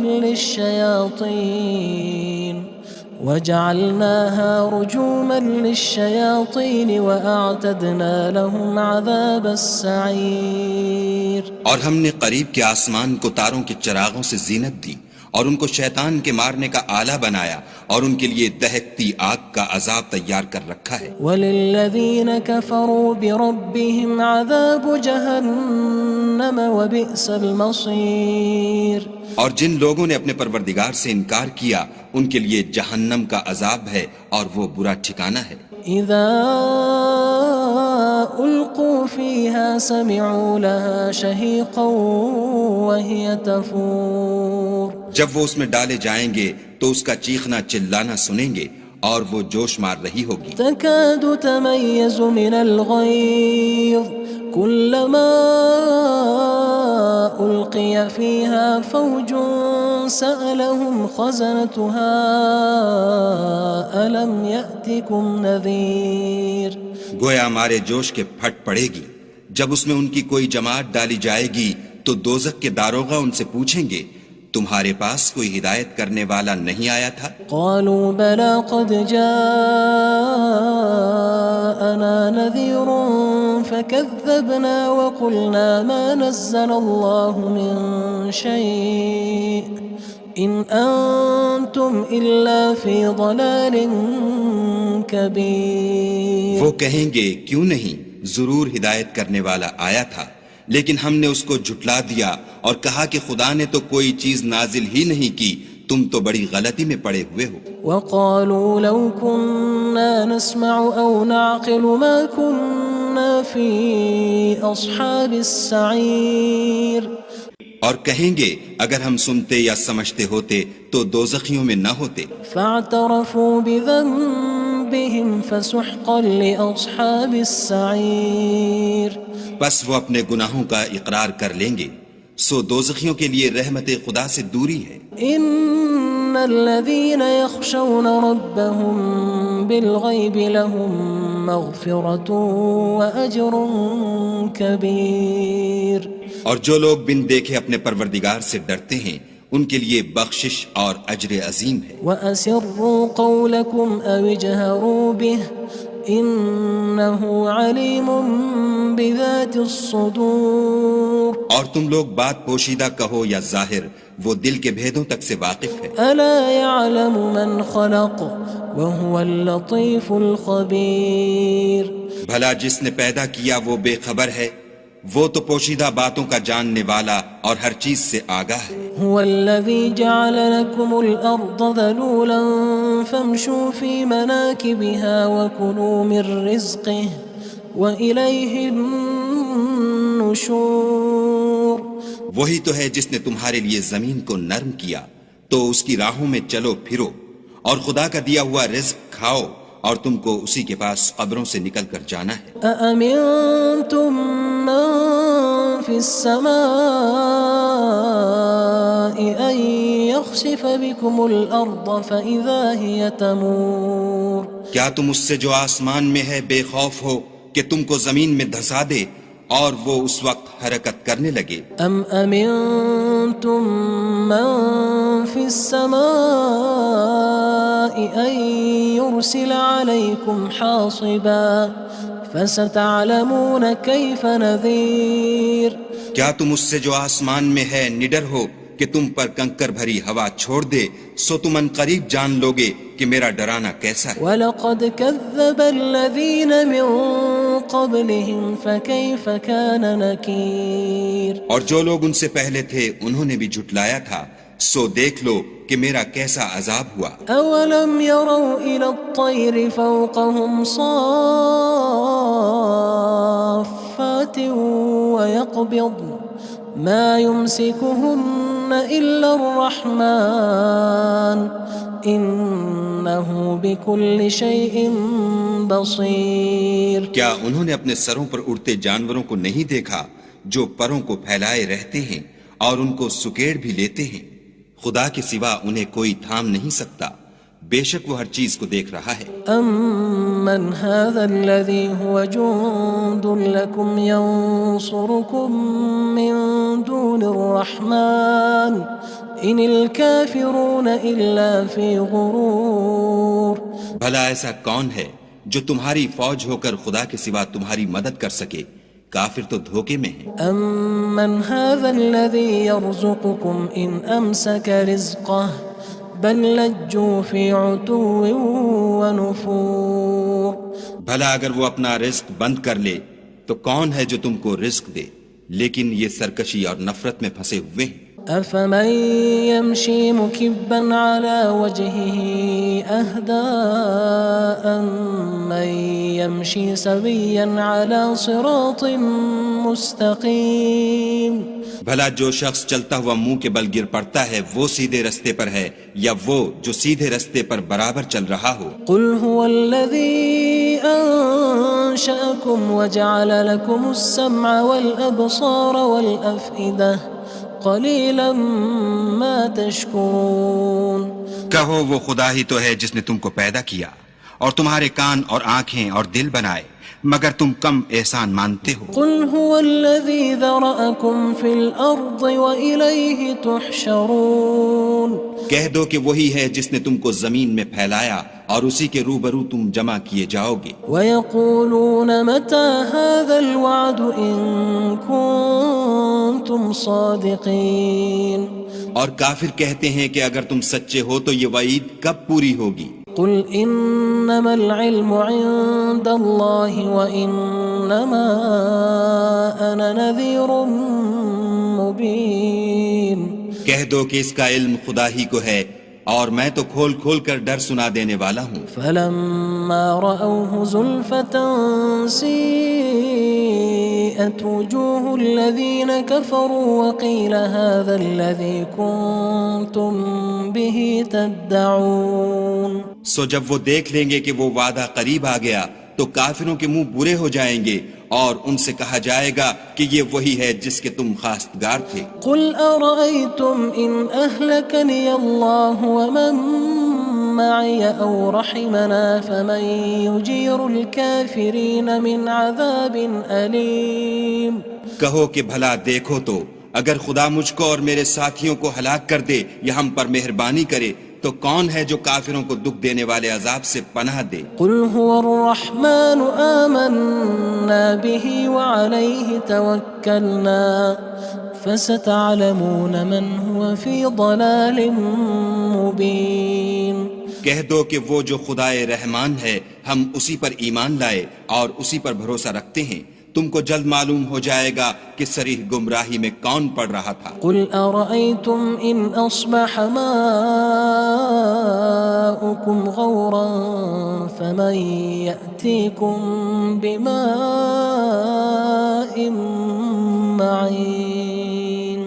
A: لِلشَّيَاطِينِ وَأَعْتَدْنَا لَهُمْ عَذَابَ السَّعِيرِ۔
C: اور ہم نے قریب کے آسمان کو تاروں کے چراغوں سے زینت دی اور ان کو شیطان کے مارنے کا آلہ بنایا اور ان کے لیے دہکتی آگ کا عذاب تیار کر رکھا ہے۔
A: وَلِلَّذِينَ كَفَرُوا بِرَبِّهِمْ عَذَابُ جَهَنَّمَ وَبِئْسَ الْمَصِيرُ۔
C: اور جن لوگوں نے اپنے پروردگار سے انکار کیا ان کے لیے جہنم کا عذاب ہے اور وہ برا ٹھکانہ ہے۔
A: اذا القوا فيها سمعوا لها شهيقا وهي تفور۔
C: جب وہ اس میں ڈالے جائیں گے تو اس کا چیخنا چلانا سنیں گے اور وہ جوش مار رہی ہوگی۔
A: تكاد تميز من الغيظ كلما ألقي فيها فوج سألهم خزنتها ألم يأتكم نذير۔
C: گویا ہمارے جوش کے پھٹ پڑے گی جب اس میں ان کی کوئی جماعت ڈالی جائے گی تو دوزخ کے داروغہ ان سے پوچھیں گے تمہارے پاس کوئی ہدایت کرنے والا نہیں آیا تھا؟
A: قالوا بلى قد جاءنا نذير فكذبنا وقلنا ما نزل الله من شيء إن أنتم إلا في ضلال كبير۔
C: وہ کہیں گے کیوں نہیں، ضرور ہدایت کرنے والا آیا تھا، لیکن ہم نے اس کو جھٹلا دیا اور کہا کہ خدا نے تو کوئی چیز نازل ہی نہیں کی، تم تو بڑی غلطی میں پڑے ہوئے ہو۔
A: وقالوا لو كنا نسمع أو نعقل ما كنا في أصحاب السعير۔
C: اور کہیں گے اگر ہم سنتے یا سمجھتے ہوتے تو دوزخیوں میں نہ ہوتے۔
A: فاعترفوا بذنبهم فسحقا لأصحاب السعير۔
C: بس وہ اپنے گناہوں کا اقرار کر لیں گے، سو دوزخیوں کے لیے رحمت خدا سے دوری ہے۔
A: ان الذين يخشون ربهم بالغيب لهم مغفرة وأجر كبير۔
C: اور جو لوگ بن دیکھے اپنے پروردگار سے ڈرتے ہیں ان کے لیے بخشش اور اجر عظیم ہے۔
A: وَأَسِرُّوا قَوْلَكُمْ أَوِ اجْهَرُوا بِهِ إِنَّهُ عَلِيمٌ بِذَاتِ الصُّدُورِ۔
C: اور تم لوگ بات پوشیدہ کہو یا ظاہر، وہ دل کے بھیدوں تک سے واقف ہے۔
A: ألا يعلم من خلق وهو اللطيف الخبير
C: بھلا جس نے پیدا کیا وہ بے خبر ہے، وہ تو پوشیدہ باتوں کا جاننے والا اور ہر چیز سے آگاہ ہے۔
A: هو الذي جعل لكم الأرض ذلولا فامشوا في مناكبها وكلوا من رزقه وإليه النشور
C: وہی تو ہے جس نے تمہارے لیے زمین کو نرم کیا تو اس کی راہوں میں چلو پھرو اور خدا کا دیا ہوا رزق کھاؤ اور تم کو اسی کے پاس قبروں سے نکل کر جانا ہے۔
A: أأمنتم من في السماء أن يخسف بكم الأرض فإذا هي تمور
C: کیا تم اس سے جو آسمان میں ہے بے خوف ہو کہ تم کو زمین میں دھسا دے اور وہ اس وقت حرکت کرنے لگے؟
A: أم أمنتم من في السماء أن يرسل عليكم حاصبا فستعلمون كيف نذير
C: کیا تم اس سے جو آسمان میں ہے نڈر ہو کہ تم پر کنکر بھری ہوا چھوڑ دے، سو تم ان قریب جان لوگے کہ میرا ڈرانا کیسا ہے۔
A: وَلَقَدْ كَذَّبَ الَّذِينَ مِن قَبْلِهِمْ فَكَيْفَ كَانَ نَكِيرٌ
C: اور جو لوگ ان سے پہلے تھے انہوں نے بھی جھٹلایا تھا، سو دیکھ لو کہ میرا کیسا عذاب ہوا۔
A: أَوَلَمْ يَرَوْا إِلَى الطَّيْرِ فَوْقَهُمْ صَافَّاتٍ وَيَقْبِضْنَ مَا يُمْسِكُهُنَّ إِلَّا الرَّحْمَنُ إِنَّهُ بِكُلِّ شَيْءٍ بَصِيرٌ
C: کیا انہوں نے اپنے سروں پر اڑتے جانوروں کو نہیں دیکھا جو پروں کو پھیلائے رہتے ہیں اور ان کو سکیڑ بھی لیتے ہیں؟ خدا کے سوا انہیں کوئی تھام نہیں سکتا، بے شک وہ ہر چیز کو دیکھ رہا ہے۔
A: أَمَّنْ هَذَا الَّذِي هُوَ جُندٌ لَكُمْ يَنصُرُكُم مِّن دُونِ الرَّحْمَنِ إِنِ الْكَافِرُونَ إِلَّا فِي غُرُورٍ
C: بھلا ایسا کون ہے جو تمہاری فوج ہو کر خدا کے سوا تمہاری مدد کر سکے؟ کافر تو دھوکے میں ہیں۔
A: أَمَّنْ هَذَا الَّذِي يَرْزُقُكُمْ إِنْ أَمْسَكَ رِزْقَهُ بَلْ لَجُّوا فِي عُتُوٍّ وَنُفُورٍ
C: بھلا اگر وہ اپنا رزق بند کر لے تو کون ہے جو تم کو رزق دے، لیکن یہ سرکشی اور نفرت میں پھنسے ہوئے ہیں۔
A: أَفَمَن يَمْشِي مُكِبًّا عَلَى وَجْهِهِ أَهْدَىٰ أَمَّن يَمْشِي سَوِيًّا عَلَى صِرَاطٍ مُّسْتَقِيمٍ
C: بھلا جو شخص چلتا ہوا منہ کے بل گر پڑتا ہے وہ سیدھے رستے پر ہے یا وہ جو سیدھے رستے پر برابر چل رہا ہو؟
A: قُلْ هُوَ الَّذِي أَنشَأَكُمْ وَجَعَلَ لَكُمُ السَّمْعَ وَالْأَبْصَارَ وَالْأَفْئِدَةَ قَلِيلًا مَا تَشْكُرُونَ
C: کہو وہ خدا ہی تو ہے جس نے تم کو پیدا کیا اور تمہارے کان اور آنکھیں اور دل بنائے، مگر تم کم احسان مانتے ہو۔
A: قُلْ هُوَ الَّذِي ذَرَأَكُمْ فِي الْأَرْضِ وَإِلَيْهِ تُحْشَرُونَ
C: کہہ دو کہ وہی ہے جس نے تم کو زمین میں پھیلایا اور اسی کے روبرو تم جمع کیے جاؤ گے۔
A: وَيَقُولُونَ مَتَى هَذَا الْوَعْدُ إِن كُنتُمْ صَادِقِينَ
C: اور کافر کہتے ہیں کہ اگر تم سچے ہو تو یہ وعید کب پوری ہوگی؟
A: قُلْ إِنَّمَا الْعِلْمُ عِندَ اللَّهِ وَإِنَّمَا أَنَا نَذِيرٌ مُّبِينٌ
C: کہہ دو کہ اس کا علم خدا ہی کو ہے اور میں تو کھول کھول کر ڈر سنا دینے والا ہوں۔
A: فَلَمَّا رَأَوْهُ زُلْفَةً سِيئَتْ وُجُوهُ الَّذِينَ كَفَرُوا وَقِيلَ هَذَا الَّذِي كُنتُم بِهِ تَدَّعُونَ
C: سو جب وہ دیکھ لیں گے کہ وہ وعدہ قریب آ گیا تو کافروں کے منہ برے ہو جائیں گے اور ان سے کہا جائے گا کہ یہ وہی ہے جس کے تم خواستگار تھے۔
A: قُلْ أَرَأَيْتُمْ إِنْ أَهْلَكَنِيَ اللَّهُ وَمَن مَّعِيَ أَوْ رَحِمَنَا فَمَن يُجِيرُ الْكَافِرِينَ مِنْ عَذَابٍ أَلِيمٍ
C: کہو کہ بھلا دیکھو تو اگر خدا مجھ کو اور میرے ساتھیوں کو ہلاک کر دے یا ہم پر مہربانی کرے تو کون ہے جو کافروں کو دکھ دینے والے عذاب سے پناہ دے؟
A: قُلْ هُوَ الرَّحْمَنُ آمَنَّا بِهِ وَعَلَيْهِ تَوَكَّلْنَا فَسَتَعْلَمُونَ مَنْ هُوَ فهو في ضلال مبين
C: کہہ دو کہ وہ جو خدائے رحمان ہے ہم اسی پر ایمان لائے اور اسی پر بھروسہ رکھتے ہیں، تم کو جلد معلوم ہو جائے گا کہ صریح گمراہی میں کون پڑ رہا تھا۔
A: قل أرأيتم إن أصبح ماؤكم غورا فمن يأتيكم بماء معين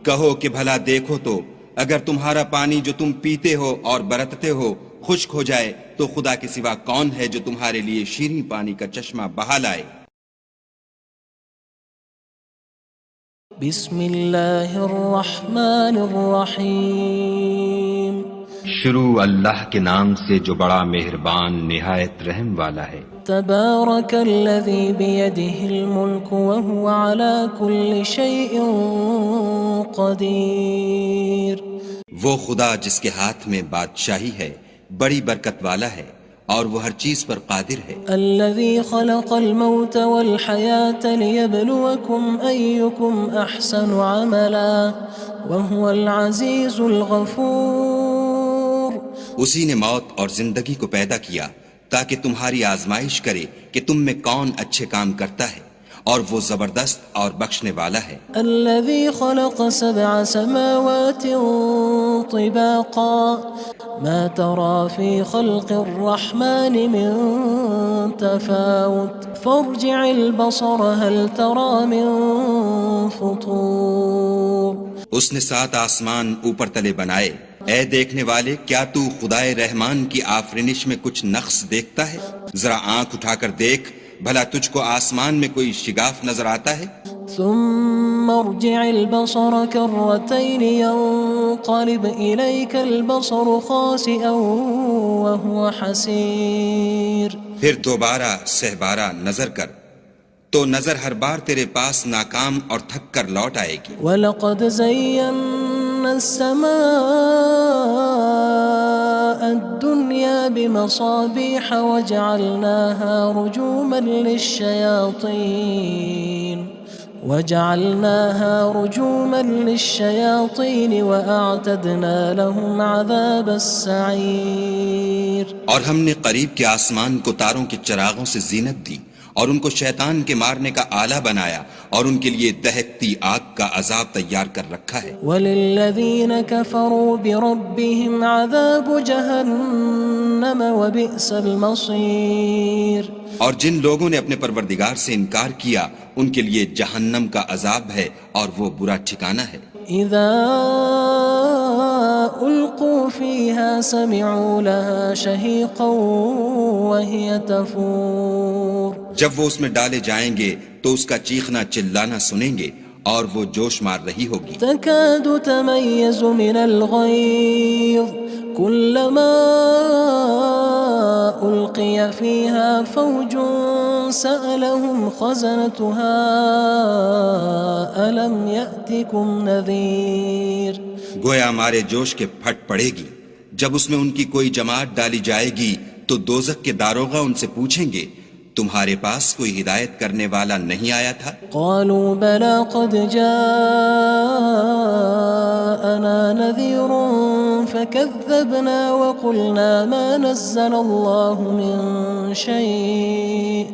C: کہو کہ بھلا دیکھو تو اگر تمہارا پانی جو تم پیتے ہو اور برتتے ہو خشک ہو جائے تو خدا کے سوا کون ہے جو تمہارے لیے شیریں پانی کا چشمہ بہا لائے۔
A: بسم اللہ الرحمن الرحیم
B: شروع اللہ کے نام سے جو بڑا مہربان نہایت رحم والا ہے۔
A: تبارک الذی بیدہ الملک وهو على كل شیء قدیر
C: وہ خدا جس کے ہاتھ میں بادشاہی ہے بڑی برکت والا ہے اور وہ ہر چیز پر قادر ہے۔
A: الذي خلق الموت والحياة ليبلوكم أيكم أحسن عملا وهو العزيز الغفور
C: اسی نے موت اور زندگی کو پیدا کیا تاکہ تمہاری آزمائش کرے کہ تم میں کون اچھے کام کرتا ہے، اور وہ زبردست اور بخشنے والا ہے۔
A: الذي خلق 7 سماوات طباقا ما ترى في خلق الرحمن من تفاوت فارجع البصر هل ترى من فطور
C: اس نے 7 آسمان اوپر تلے بنائے، اے دیکھنے والے کیا تو خدائے رحمان کی آفرینش میں کچھ نقص دیکھتا ہے؟ ذرا آنکھ اٹھا کر دیکھ، بھلا تجھ کو آسمان میں کوئی شگاف نظر آتا ہے؟
A: ثم ارجع البصر كرتين ينقلب إليك البصر خاسئا وهو حسير
C: پھر دوبارہ سہبارہ نظر کر تو نظر ہر بار تیرے پاس ناکام اور تھک کر لوٹ آئے گی۔
A: وَلَقَدْ زَيَّنَّا السَّمَاءَ الدُّنْيَا بِمَصَابِيحَ وَجَعَلْنَاهَا رُجُومًا لِلشَّيَاطِينِ وَأَعْتَدْنَا لَهُمْ عَذَابَ السَّعِيرِ
C: اور ہم نے قریب کے آسمان کو تاروں کے چراغوں سے زینت دی اور ان کو شیطان کے مارنے کا آلہ بنایا اور ان کے لیے دہکتی آگ کا عذاب تیار کر رکھا ہے۔
A: وَلِلَّذِينَ كَفَرُوا بِرَبِّهِمْ عَذَابُ جَهَنَّمَ وَبِئْسَ الْمَصِيرُ
C: اور جن لوگوں نے اپنے پروردگار سے انکار کیا ان کے لیے جہنم کا عذاب ہے اور وہ برا ٹھکانہ ہے۔
A: اذا القوا فيها سمعوا لها شهيقا وهي تفور
C: جب وہ اس میں ڈالے جائیں گے تو اس کا چیخنا چلانا سنیں گے اور وہ جوش مار رہی ہوگی۔
A: تكاد تميز من الغيظ كلما ألقي فيها فوج سألهم خزنتها ألم يأتكم نذير
C: گویا ہمارے جوش کے پھٹ پڑے گی جب اس میں ان کی کوئی جماعت ڈالی جائے گی تو دوزخ کے داروغہ ان سے پوچھیں گے تمہارے پاس کوئی ہدایت کرنے والا نہیں آیا تھا؟
A: قالوا بلى قد جاءنا نذير فكذبنا وقلنا ما نزل الله من شيء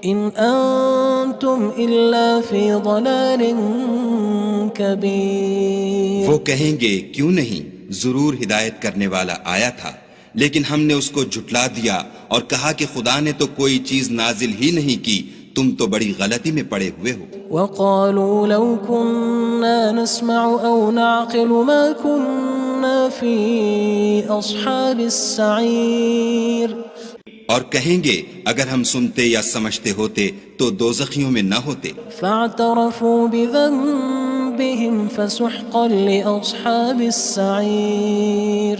A: إن أنتم إلا في ضلال كبير
C: وہ کہیں گے کیوں نہیں، ضرور ہدایت کرنے والا آیا تھا، لیکن ہم نے اس کو جھٹلا دیا اور کہا کہ خدا نے تو کوئی چیز نازل ہی نہیں کی، تم تو بڑی غلطی میں پڑے ہوئے ہو۔
A: وقالوا لو كنا نسمع أو نعقل ما كنا في أصحاب السعير
C: اور کہیں گے اگر ہم سنتے یا سمجھتے ہوتے تو دوزخیوں میں نہ ہوتے۔
A: فاعترفوا بذنبهم فسحقا لأصحاب السعير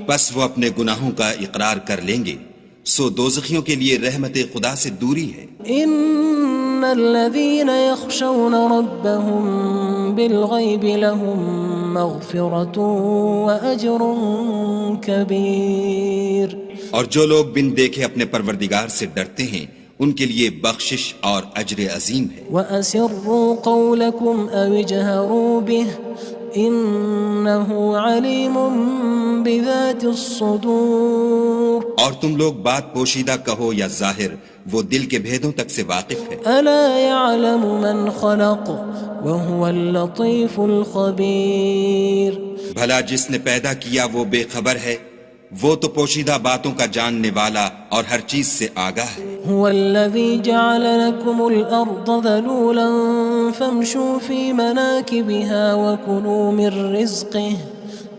C: بس وہ اپنے گناہوں کا اقرار کر لیں گے، سو دوزخیوں کے لیے رحمت خدا سے دوری ہے۔
A: ان الذين يخشون ربهم بالغيب لهم مغفرة وأجر كبير
C: اور جو لوگ بن دیکھے اپنے پروردگار سے ڈرتے ہیں ان کے لیے بخشش اور اجر عظیم ہے۔
A: وأسروا قولكم أو اجهروا به إنه عليم بذات الصدور
C: اور تم لوگ بات پوشیدہ کہو یا ظاہر، وہ دل کے بھیدوں تک سے واقف ہے۔
A: ألا يعلم من خلق وهو اللطيف الخبير
C: بھلا جس نے پیدا کیا وہ بے خبر ہے، وہ تو پوشیدہ باتوں کا جاننے والا اور ہر چیز سے آگاہ ہے۔
A: هو الذي جعل لكم الأرض ذلولا فامشوا في مناكبها وكلوا من رزقه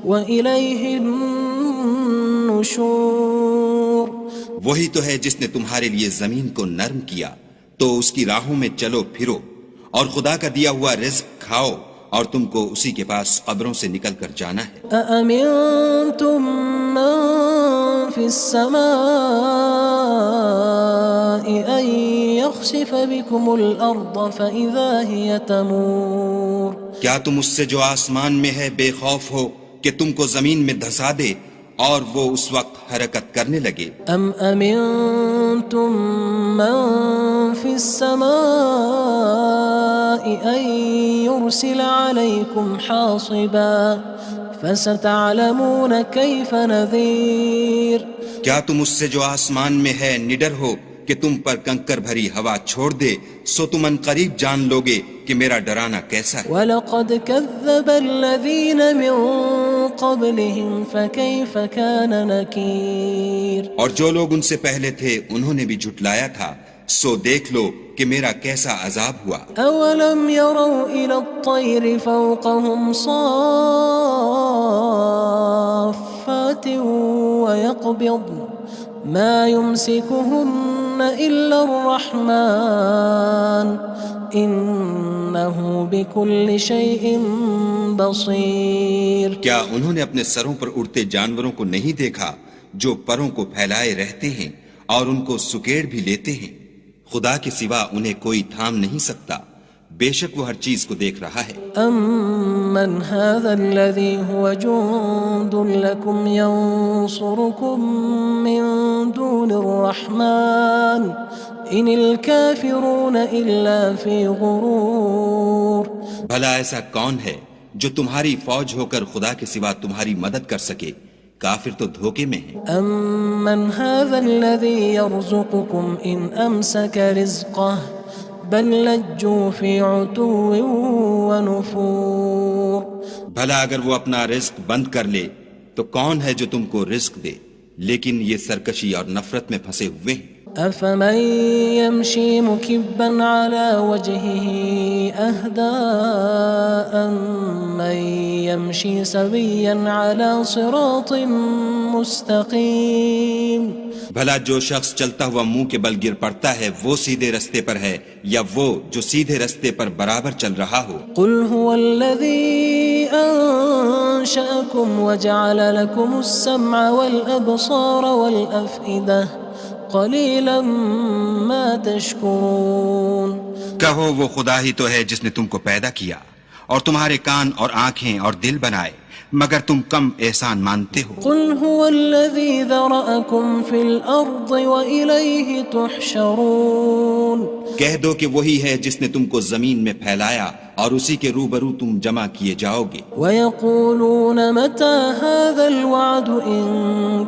A: وإليه النشور
C: وہی تو ہے جس نے تمہارے لیے زمین کو نرم کیا، تو اس کی راہوں میں چلو پھرو اور خدا کا دیا ہوا رزق کھاؤ، اور تم کو اسی کے پاس قبروں سے نکل کر جانا ہے۔
A: أأمنتم من في السماء أن يخسف بكم الأرض فإذا هي تمور
C: کیا تم اس سے جو آسمان میں ہے بے خوف ہو کہ تم کو زمین میں دھسا دے اور وہ اس وقت حرکت کرنے لگے؟
A: أم أمنتم من في السماء أن يرسل عليكم حاصبا فستعلمون كيف نذير
C: کیا تم اس سے جو آسمان میں ہے نڈر ہو کہ تم پر کنکر بھری ہوا چھوڑ دے، سو تم ان قریب جان لوگے کہ میرا ڈرانا کیسا ہے۔
A: وَلَقَدْ كَذَّبَ الَّذِينَ مِن قَبْلِهِمْ فَكَيْفَ كَانَ نَكِيرٌ
C: اور جو لوگ ان سے پہلے تھے انہوں نے بھی جھٹلایا تھا، سو دیکھ لو کہ میرا کیسا عذاب ہوا۔
A: أَوَلَمْ يَرَوْا إِلَى الطَّيْرِ فَوْقَهُمْ صَافَّاتٍ وَيَقْبِضْنَ مَا يُمْسِكُهُنَّ إِلَّا الرَّحْمَنُ إِنَّهُ بِكُلِّ شَيْءٍ بَصِيرٌ
C: کیا انہوں نے اپنے سروں پر اڑتے جانوروں کو نہیں دیکھا جو پروں کو پھیلائے رہتے ہیں اور ان کو سکیڑ بھی لیتے ہیں؟ خدا کے سوا انہیں کوئی تھام نہیں سکتا، بے شک وہ ہر چیز کو دیکھ رہا ہے۔
A: أَمَّنْ هَذَا الَّذِي هُوَ جُندٌ لَكُمْ يَنصُرُكُم مِّن دُونِ الرَّحْمَنِ إِنِ الْكَافِرُونَ إِلَّا فِي غُرُورٍ
C: بھلا ایسا کون ہے جو تمہاری فوج ہو کر خدا کے سوا تمہاری مدد کر سکے؟ کافر تو دھوکے میں ہیں۔
A: أَمَّنْ هَذَا الَّذِي يَرْزُقُكُمْ إِنْ أَمْسَكَ رِزْقَهُ بَلْ لَجُّوا فِي عُتُوٍّ وَنُفُورٍ
C: بھلا اگر وہ اپنا رزق بند کر لے تو کون ہے جو تم کو رزق دے، لیکن یہ سرکشی اور نفرت میں پھنسے ہوئے ہیں۔
A: أَفَمَن يَمْشِي مُكِبًّا عَلَى وَجْهِهِ أَهْدَىٰ أَمَّن يَمْشِي سَوِيًّا عَلَى صِرَاطٍ مُّسْتَقِيمٍ
C: بھلا جو شخص چلتا ہوا منہ کے بل گر پڑتا ہے وہ سیدھے رستے پر ہے یا وہ جو سیدھے رستے پر برابر چل رہا ہو؟
A: قُلْ هُوَ الَّذِي أَنشَأَكُمْ وَجَعَلَ لَكُمُ السَّمْعَ وَالْأَبْصَارَ وَالْأَفْئِدَةَ قَلِيلًا مَا تَشْكُرُونَ
C: کہو وہ خدا ہی تو ہے جس نے تم کو پیدا کیا اور تمہارے کان اور آنکھیں اور دل بنائے، مگر تم کم احسان مانتے ہو۔
A: قُلْ هُوَ الَّذِي ذَرَأَكُمْ فِي الْأَرْضِ وَإِلَيْهِ تُحْشَرُونَ
C: کہہ دو کہ وہی ہے جس نے تم کو زمین میں پھیلایا اور اسی کے روبرو تم جمع کیے جاؤ گے۔
A: وَيَقُولُونَ مَتَى هَذَا الْوَعْدُ إِن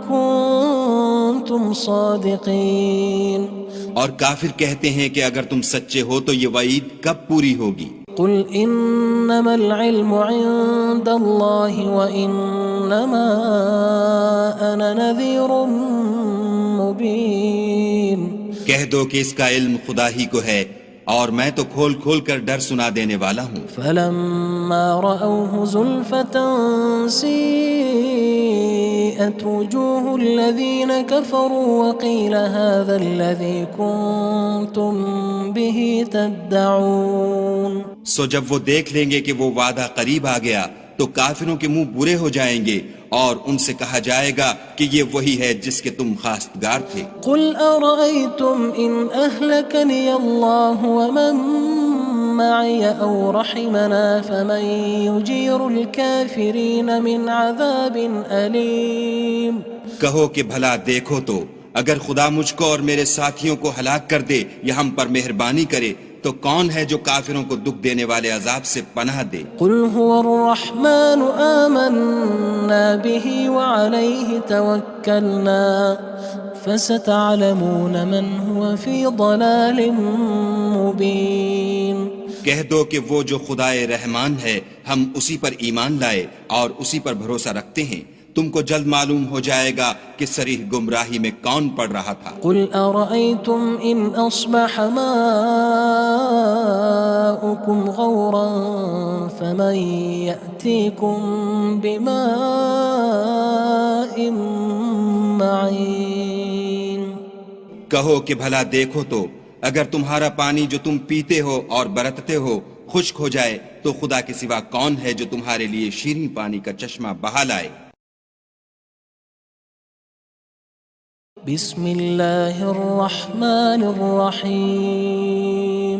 A: كُنتُمْ صَادِقِينَ
C: اور کافر کہتے ہیں کہ اگر تم سچے ہو تو یہ وعید کب پوری ہوگی؟
A: قُلْ إِنَّمَا الْعِلْمُ عِندَ اللَّهِ وَإِنَّمَا أَنَا نَذِيرٌ مُّبِينٌ
C: کہہ دو کہ اس کا علم خدا ہی کو ہے اور میں تو کھول کھول کر ڈر سنا دینے والا ہوں۔
A: فَلَمَّا رَأَوْهُ زُلْفَةً سِيئَتْ وُجُوهُ الَّذِينَ كَفَرُوا وَقِيلَ هَذَا الَّذِي كُنتُم بِهِ تَدَّعُونَ
C: سو جب وہ دیکھ لیں گے کہ وہ وعدہ قریب آ گیا تو کافروں کے منہ برے ہو جائیں گے اور ان سے کہا جائے گا کہ یہ وہی ہے جس کے تم خواستگار تھے۔
A: قُلْ أَرَأَيْتُمْ إِنْ أَهْلَكَنِيَ اللَّهُ وَمَن مَّعِيَ أَوْ رَحِمَنَا فَمَن يُجِيرُ الْكَافِرِينَ مِنْ عَذَابٍ أَلِيمٍ
C: کہو کہ بھلا دیکھو تو اگر خدا مجھ کو اور میرے ساتھیوں کو ہلاک کر دے یا ہم پر مہربانی کرے تو کون ہے جو کافروں کو دکھ دینے والے عذاب سے پناہ دے؟
A: قل هو الرحمن آمنا به وعليه توكلنا فستعلمون من هو في ضلال مبين.
C: کہہ دو کہ وہ جو خدائے رحمان ہے ہم اسی پر ایمان لائے اور اسی پر بھروسہ رکھتے ہیں، تم کو جلد معلوم ہو جائے گا کہ صریح گمراہی میں کون پڑ رہا تھا.
A: قل أرأيتم إن أصبح ماؤكم غورا فمن يأتيكم بماء معين.
C: کہو کہ بھلا دیکھو تو اگر تمہارا پانی جو تم پیتے ہو اور برتتے ہو خشک ہو جائے تو خدا کے سوا کون ہے جو تمہارے لیے شیریں پانی کا چشمہ بہا لائے.
A: بسم اللہ الرحمن الرحیم.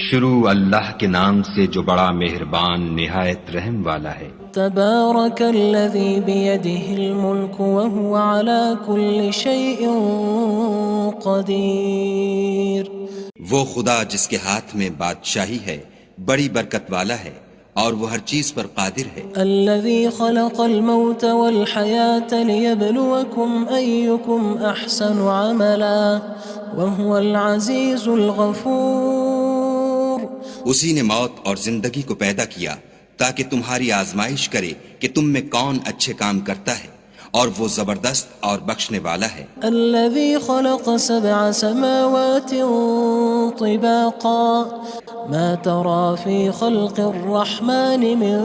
B: شروع اللہ کے نام سے جو بڑا مہربان نہایت رحم والا ہے.
A: تبارک الذی بیدہ الملک وہو علی کل شیء قدیر.
C: وہ خدا جس کے ہاتھ میں بادشاہی ہے بڑی برکت والا ہے اور وہ ہر چیز پر قادر ہے.
A: الذي خلق الموت والحياة ليبلوكم أيكم أحسن عملا وهو العزيز الغفور.
C: اسی نے موت اور زندگی کو پیدا کیا تاکہ تمہاری آزمائش کرے کہ تم میں کون اچھے کام کرتا ہے اور وہ زبردست اور بخشنے والا ہے.
A: الذي خلق 7 سماوات طباقا ما ترى في خلق الرحمن من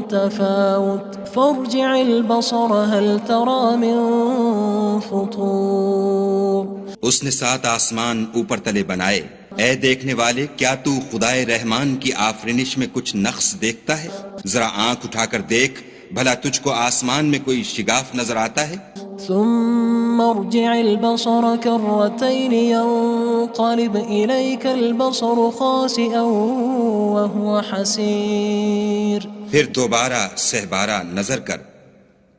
A: تفاوت فارجع البصر هل ترى من فطور.
C: اس نے 7 آسمان اوپر تلے بنائے. اے دیکھنے والے کیا تو خدائے رحمان کی آفرینش میں کچھ نقص دیکھتا ہے؟ ذرا آنکھ اٹھا کر دیکھ بھلا تجھ کو آسمان میں کوئی شگاف نظر آتا ہے؟
A: ثم ارجع البصر كرتين ينقلب إليك البصر خاسئا وهو حسير.
C: پھر دوبارہ سہبارہ نظر کر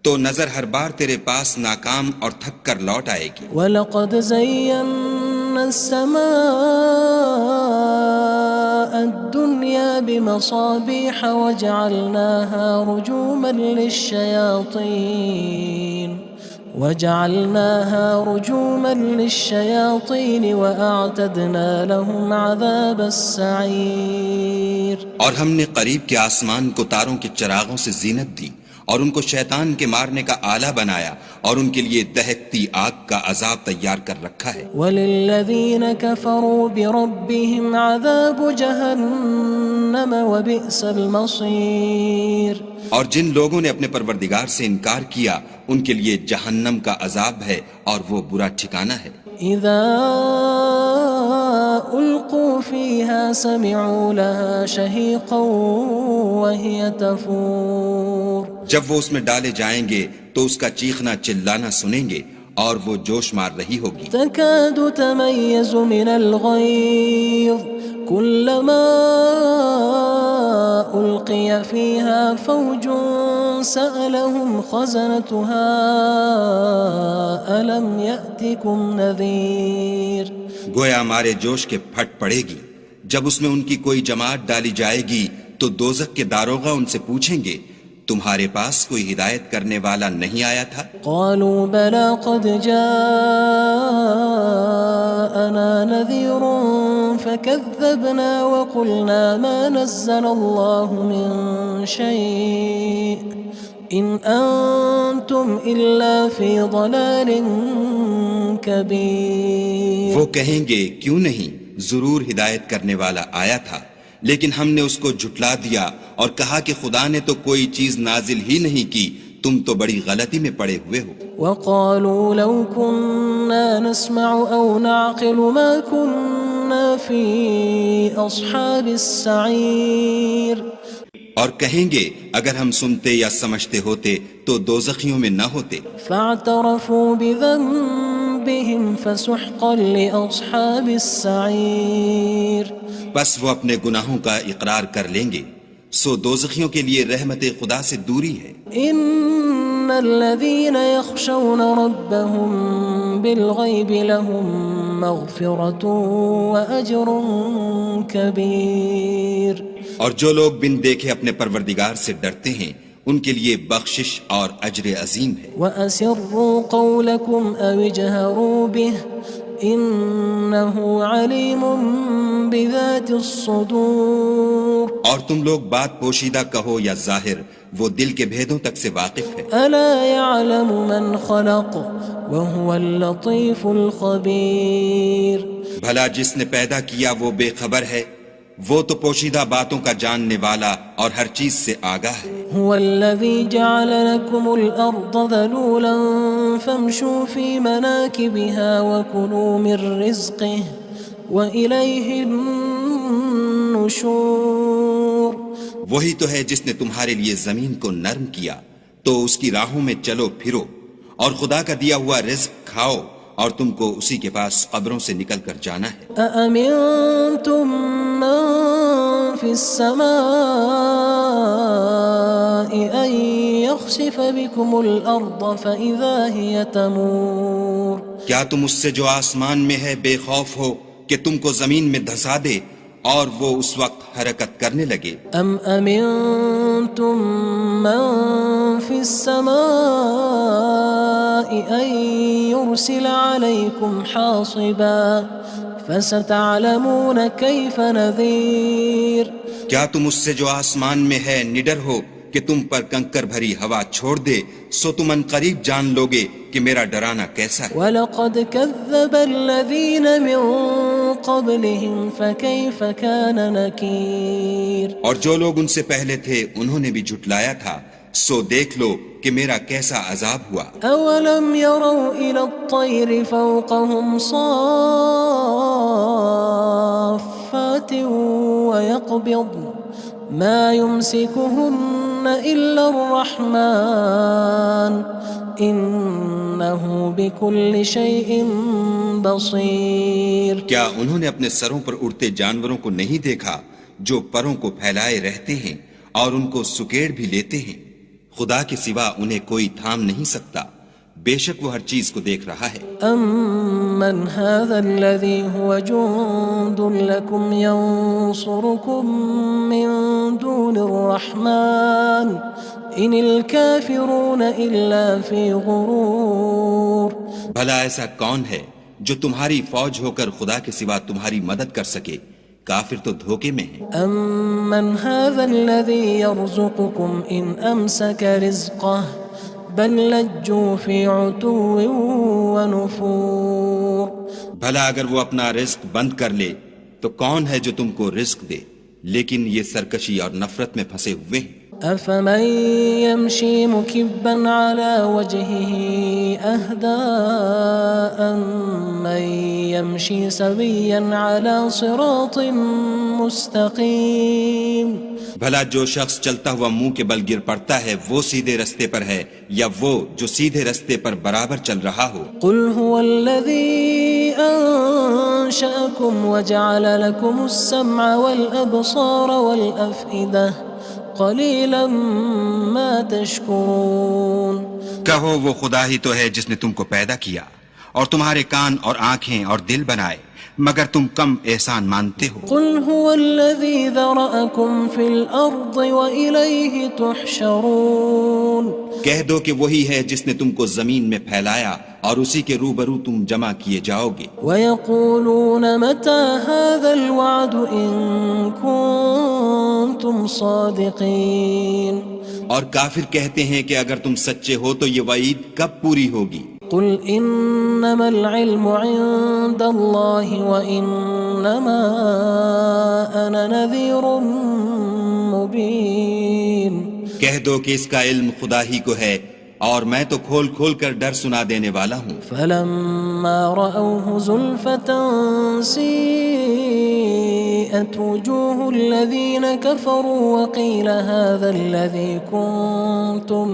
C: تو نظر ہر بار تیرے پاس ناکام اور تھک کر لوٹ آئے گی.
A: وَلَقَدْ زَيَّنَّا السَّمَاءَ الدُّنْيَا بِمَصَابِيحَ وَجَعَلْنَاهَا رُجُومًا لِلشَّيَاطِينِ وَأَعْتَدْنَا لَهُمْ عَذَابَ السَّعِيرِ.
C: اور ہم نے قریب کے آسمان کو تاروں کے چراغوں سے زینت دی اور ان کو شیطان کے مارنے کا آلہ بنایا اور ان کے لیے دہکتی آگ کا عذاب تیار کر رکھا ہے.
A: وَلِلَّذِينَ كَفَرُوا بِرَبِّهِمْ عَذَابُ جَهَنَّمَ وَبِئْسَ الْمَصِيرُ.
C: اور جن لوگوں نے اپنے پروردگار سے انکار کیا ان کے لیے جہنم کا عذاب ہے اور وہ برا ٹھکانہ ہے.
A: اذا القوا فيها سمعوا لها شهيقا وهي تفور.
C: جب وہ اس میں ڈالے جائیں گے تو اس کا چیخنا چلانا سنیں گے اور وہ جوش مار رہی ہوگی.
A: تكاد تميز من الغيظ كلما ألقي فيها فوج سألهم خزنتها ألم يأتكم نذير.
C: گویا مارے جوش کے پھٹ پڑے گی. جب اس میں ان کی کوئی جماعت ڈالی جائے گی تو دوزخ کے داروغہ ان سے پوچھیں گے تمہارے پاس کوئی ہدایت کرنے والا نہیں آیا تھا؟
A: قالوا بلى قد جاءنا نذير فكذبنا وقلنا ما نزل الله من شيء إن أنتم إلا في ضلال كبير.
C: وہ کہیں گے کیوں نہیں، ضرور ہدایت کرنے والا آیا تھا لیکن ہم نے اس کو جھٹلا دیا اور کہا کہ خدا نے تو کوئی چیز نازل ہی نہیں کی، تم تو بڑی غلطی میں پڑے ہوئے ہو.
A: وقالوا لو كنا نسمع أو نعقل ما كنا في أصحاب السعير.
C: اور کہیں گے اگر ہم سنتے یا سمجھتے ہوتے تو دوزخیوں میں نہ ہوتے.
A: فاعترفوا بذنبهم فسحقا لأصحاب السعير.
C: بس وہ اپنے گناہوں کا اقرار کر لیں گے سو دوزخیوں کے لیے رحمت خدا سے دوری ہے.
A: ان الذين يخشون ربهم بالغيب لهم مغفرة وأجر كبير.
C: اور جو لوگ بن دیکھے اپنے پروردگار سے ڈرتے ہیں ان کے لیے بخشش اور اجر عظیم ہے.
A: وَأَسِرُّوا قَوْلَكُمْ أَوِ اجْهَرُوا بِهِ إِنَّهُ عَلِيمٌ بِذَاتِ الصُّدُورِ.
C: اور تم لوگ بات پوشیدہ کہو یا ظاہر، وہ دل کے بھیدوں تک سے واقف ہے.
A: أَلَا يَعْلَمُ مَنْ خَلَقَ وَهُوَ اللَّطِيفُ الْخَبِيرُ.
C: بھلا جس نے پیدا کیا وہ بے خبر ہے، وہ تو پوشیدہ باتوں کا جاننے والا اور ہر چیز سے آگاہ ہے.
A: هو الذي جعل لكم الأرض ذلولا فامشوا في مناكبها وكلوا من رزقه وإليه النشور.
C: وہی تو ہے جس نے تمہارے لیے زمین کو نرم کیا تو اس کی راہوں میں چلو پھرو، اور خدا کا دیا ہوا رزق کھاؤ، اور تم کو اسی کے پاس قبروں سے نکل کر جانا ہے.
A: أأمنتم من في السماء أن يخسف بكم الأرض فإذا هي تمور.
C: کیا تم اس سے جو آسمان میں ہے بے خوف ہو کہ تم کو زمین میں دھسا دے اور وہ اس وقت حرکت کرنے لگے؟
A: أم أمنتم من في السماء أن يرسل عليكم حاصبا فستعلمون كيف نذير.
C: کیا تم اس سے جو آسمان میں ہے نڈر ہو کہ تم پر کنکر بھری ہوا چھوڑ دے، سو تم ان قریب جان لوگے کہ میرا ڈرانا کیسا ہے.
A: وَلَقَدْ كَذَّبَ الَّذِينَ مِن قَبْلِهِمْ فَكَيْفَ كَانَ نَكِيرٌ.
C: اور جو لوگ ان سے پہلے تھے انہوں نے بھی جھٹلایا تھا، سو دیکھ لو کہ میرا کیسا عذاب ہوا.
A: أَوَلَمْ يَرَوْا إِلَى الطَّيْرِ فَوْقَهُمْ صَافَّاتٍ وَيَقْبِضْنَ مَا يُمْسِكُهُنَّ إِلَّا الرَّحْمَنُ إِنَّهُ بِكُلِّ شَيْءٍ بَصِيرٌ.
C: کیا انہوں نے اپنے سروں پر اڑتے جانوروں کو نہیں دیکھا جو پروں کو پھیلائے رہتے ہیں اور ان کو سکیڑ بھی لیتے ہیں؟ خدا کے سوا انہیں کوئی تھام نہیں سکتا، بے شک وہ ہر چیز کو دیکھ رہا ہے.
A: أَمَّنْ هَذَا الَّذِي هُوَ جُندٌ لَكُمْ يَنصُرُكُم مِّن دُونِ الرَّحْمَنِ إِنِ الْكَافِرُونَ إِلَّا فِي غُرُورٍ.
C: بھلا ایسا کون ہے جو تمہاری فوج ہو کر خدا کے سوا تمہاری مدد کر سکے؟ کافر تو دھوکے میں ہیں.
A: أَمَّنْ هَذَا الَّذِي يَرْزُقُكُمْ إِنْ أَمْسَكَ رِزْقَهُ بَلْ لَجُّوا فِي عُتُوٍّ وَنُفُورٍ.
C: بھلا اگر وہ اپنا رزق بند کر لے تو کون ہے جو تم کو رزق دے؟ لیکن یہ سرکشی اور نفرت میں پھنسے ہوئے ہیں.
A: أَفَمَن يَمْشِي مُكِبًّا عَلَى وَجْهِهِ أَهْدَىٰ أَمَّن يَمْشِي سَوِيًّا عَلَى صِرَاطٍ مُّسْتَقِيمٍ.
C: بھلا جو شخص چلتا ہوا منہ کے بل گر پڑتا ہے وہ سیدھے رستے پر ہے یا وہ جو سیدھے رستے پر برابر چل رہا ہو؟
A: قُلْ هُوَ الَّذِي أَنشَأَكُمْ وَجَعَلَ لَكُمُ السَّمْعَ وَالْأَبْصَارَ وَالْأَفْئِدَةَ قَلِيلًا مَا تَشْكُرُونَ.
C: کہو وہ خدا ہی تو ہے جس نے تم کو پیدا کیا اور تمہارے کان اور آنکھیں اور دل بنائے، مگر تم کم احسان مانتے ہو.
A: قُلْ هُوَ الَّذِي ذَرَأَكُمْ فِي الْأَرْضِ وَإِلَيْهِ تُحْشَرُونَ.
C: کہہ دو کہ وہی ہے جس نے تم کو زمین میں پھیلایا اور اسی کے روبرو تم جمع کیے جاؤ گے.
A: وَيَقُولُونَ مَتَى هَذَا الْوَعْدُ إِن كُنتُمْ صَادِقِينَ.
C: اور کافر کہتے ہیں کہ اگر تم سچے ہو تو یہ وعید کب پوری ہوگی؟
A: قُلْ إِنَّمَا الْعِلْمُ عِندَ اللَّهِ وَإِنَّمَا أَنَا نَذِيرٌ مُّبِينٌ.
C: کہہ دو کہ اس کا علم خدا ہی کو ہے اور میں تو کھول کھول کر ڈر سنا دینے والا ہوں.
A: فَلَمَّا رَأَوْهُ زُلْفَةً سِيئَتْ وُجُوهُ الَّذِينَ كَفَرُوا وَقِيلَ هَذَا الَّذِي كُنتُم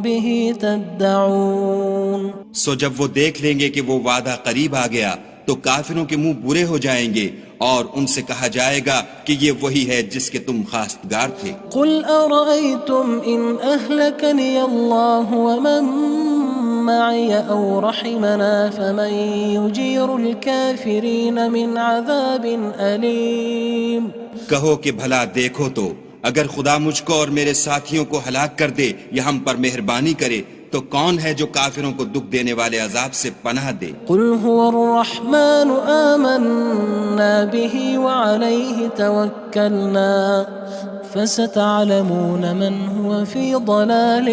A: بِهِ تَدَّعُونَ.
C: سو جب وہ دیکھ لیں گے کہ وہ وعدہ قریب آ گیا تو کافروں کے منہ برے ہو جائیں گے اور ان سے کہا جائے گا کہ یہ وہی ہے جس کے تم خواستگار تھے.
A: قُلْ أَرَأَيْتُمْ إِنْ أَهْلَكَنِيَ اللَّهُ وَمَن معي أو رحمنا فمن يجير الكافرين من عذاب أليم
C: کہو کہ بھلا دیکھو تو اگر خدا مجھ کو اور میرے ساتھیوں کو ہلاک کر دے یا ہم پر مہربانی کرے تو کون ہے جو کافروں کو دکھ دینے والے عذاب سے پناہ دے؟
A: قل هو الرحمن آمنا به وعليه توكلنا فستعلمون من هو في ضلال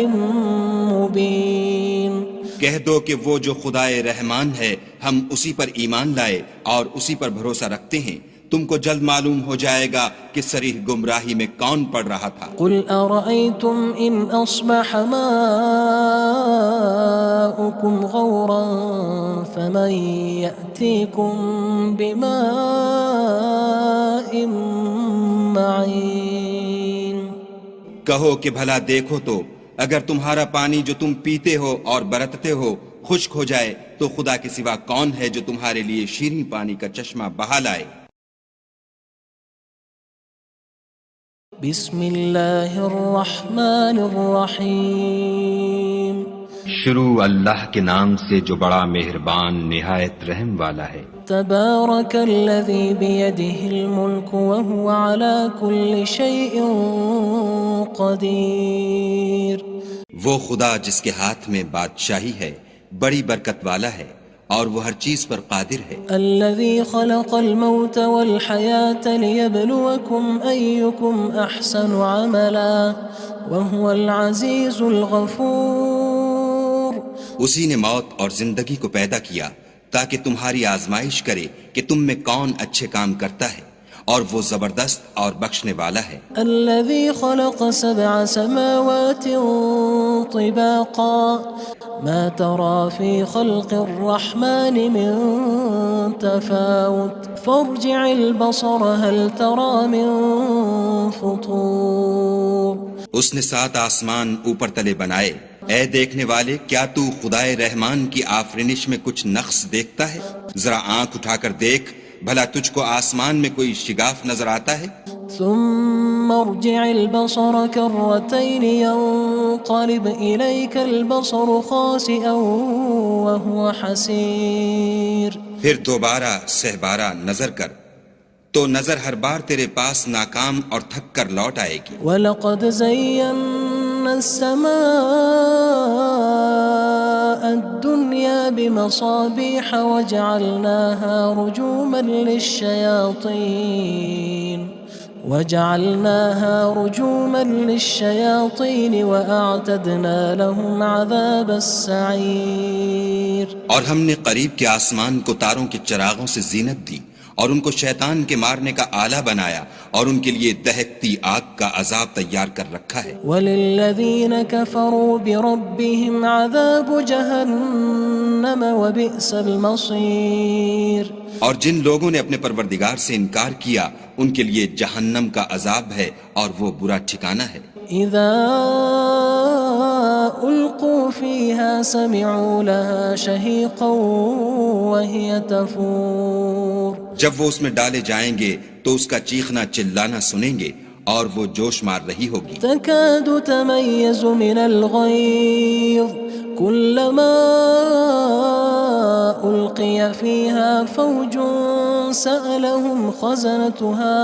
A: مبين
C: کہہ دو کہ وہ جو خدائے رحمان ہے ہم اسی پر ایمان لائے اور اسی پر بھروسہ رکھتے ہیں، تم کو جلد معلوم ہو جائے گا کہ صریح گمراہی میں کون پڑ رہا تھا۔
A: قل أرأيتم إن أصبح ماؤكم غورا فمن يأتيكم بماء معين
C: کہو کہ بھلا دیکھو تو اگر تمہارا پانی جو تم پیتے ہو اور برتتے ہو خشک ہو جائے تو خدا کے سوا کون ہے جو تمہارے لیے شیریں پانی کا چشمہ بہا لائے؟
A: بسم اللہ الرحمن الرحیم
B: شروع اللہ کے نام سے جو بڑا مہربان نہایت رحم والا ہے۔
A: تبارک الذی بیدہ الملک وہو علی کل شیء قدیر
C: وہ خدا جس کے ہاتھ میں بادشاہی ہے بڑی برکت والا ہے اور وہ ہر چیز پر قادر ہے۔
A: الذي خلق الموت والحياة ليبلوكم أيكم أحسن عملا وهو العزيز الغفور
C: اسی نے موت اور زندگی کو پیدا کیا تاکہ تمہاری آزمائش کرے کہ تم میں کون اچھے کام کرتا ہے، اور وہ زبردست اور بخشنے والا ہے۔
A: الذي خلق 7 سماوات طباقا ما ترى في خلق الرحمن من تفاوت فارجع البصر هل ترى من فطور
C: اس نے 7 آسمان اوپر تلے بنائے، اے دیکھنے والے کیا تو خدائے رحمان کی آفرینش میں کچھ نقص دیکھتا ہے؟ ذرا آنکھ اٹھا کر دیکھ، بھلا تجھ کو آسمان میں کوئی شگاف نظر آتا ہے؟
A: ثم ارجع البصر كرتين ينقلب إليك البصر خاسئا وهو حسير
C: پھر دوبارہ سہبارہ نظر کر تو نظر ہر بار تیرے پاس ناکام اور تھک کر لوٹ آئے گی۔
A: وَلَقَدْ زَيَّنَّا السَّمَاءَ الدُّنْيَا بِمَصَابِيحَ وَجَعَلْنَاهَا رُجُومًا لِلشَّيَاطِينِ وَأَعْتَدْنَا لَهُمْ عَذَابَ السَّعِيرِ
C: اور ہم نے قریب کے آسمان کو تاروں کے چراغوں سے زینت دی اور ان کو شیطان کے مارنے کا آلہ بنایا اور ان کے لیے دہکتی آگ کا عذاب تیار کر رکھا ہے۔
A: وَلِلَّذِينَ كَفَرُوا بِرَبِّهِمْ عَذَابُ جَهَنَّمَ وَبِئْسَ الْمَصِيرُ
C: اور جن لوگوں نے اپنے پروردگار سے انکار کیا ان کے لیے جہنم کا عذاب ہے اور وہ برا ٹھکانہ ہے۔
A: اذا القوا فيها سمعوا لها شهيقا وهي تفور
C: جب وہ اس میں ڈالے جائیں گے تو اس کا چیخنا چلانا سنیں گے اور وہ جوش مار رہی ہوگی۔
A: تكاد تميز من الغيظ كلما ألقي فيها فوج سألهم خزنتها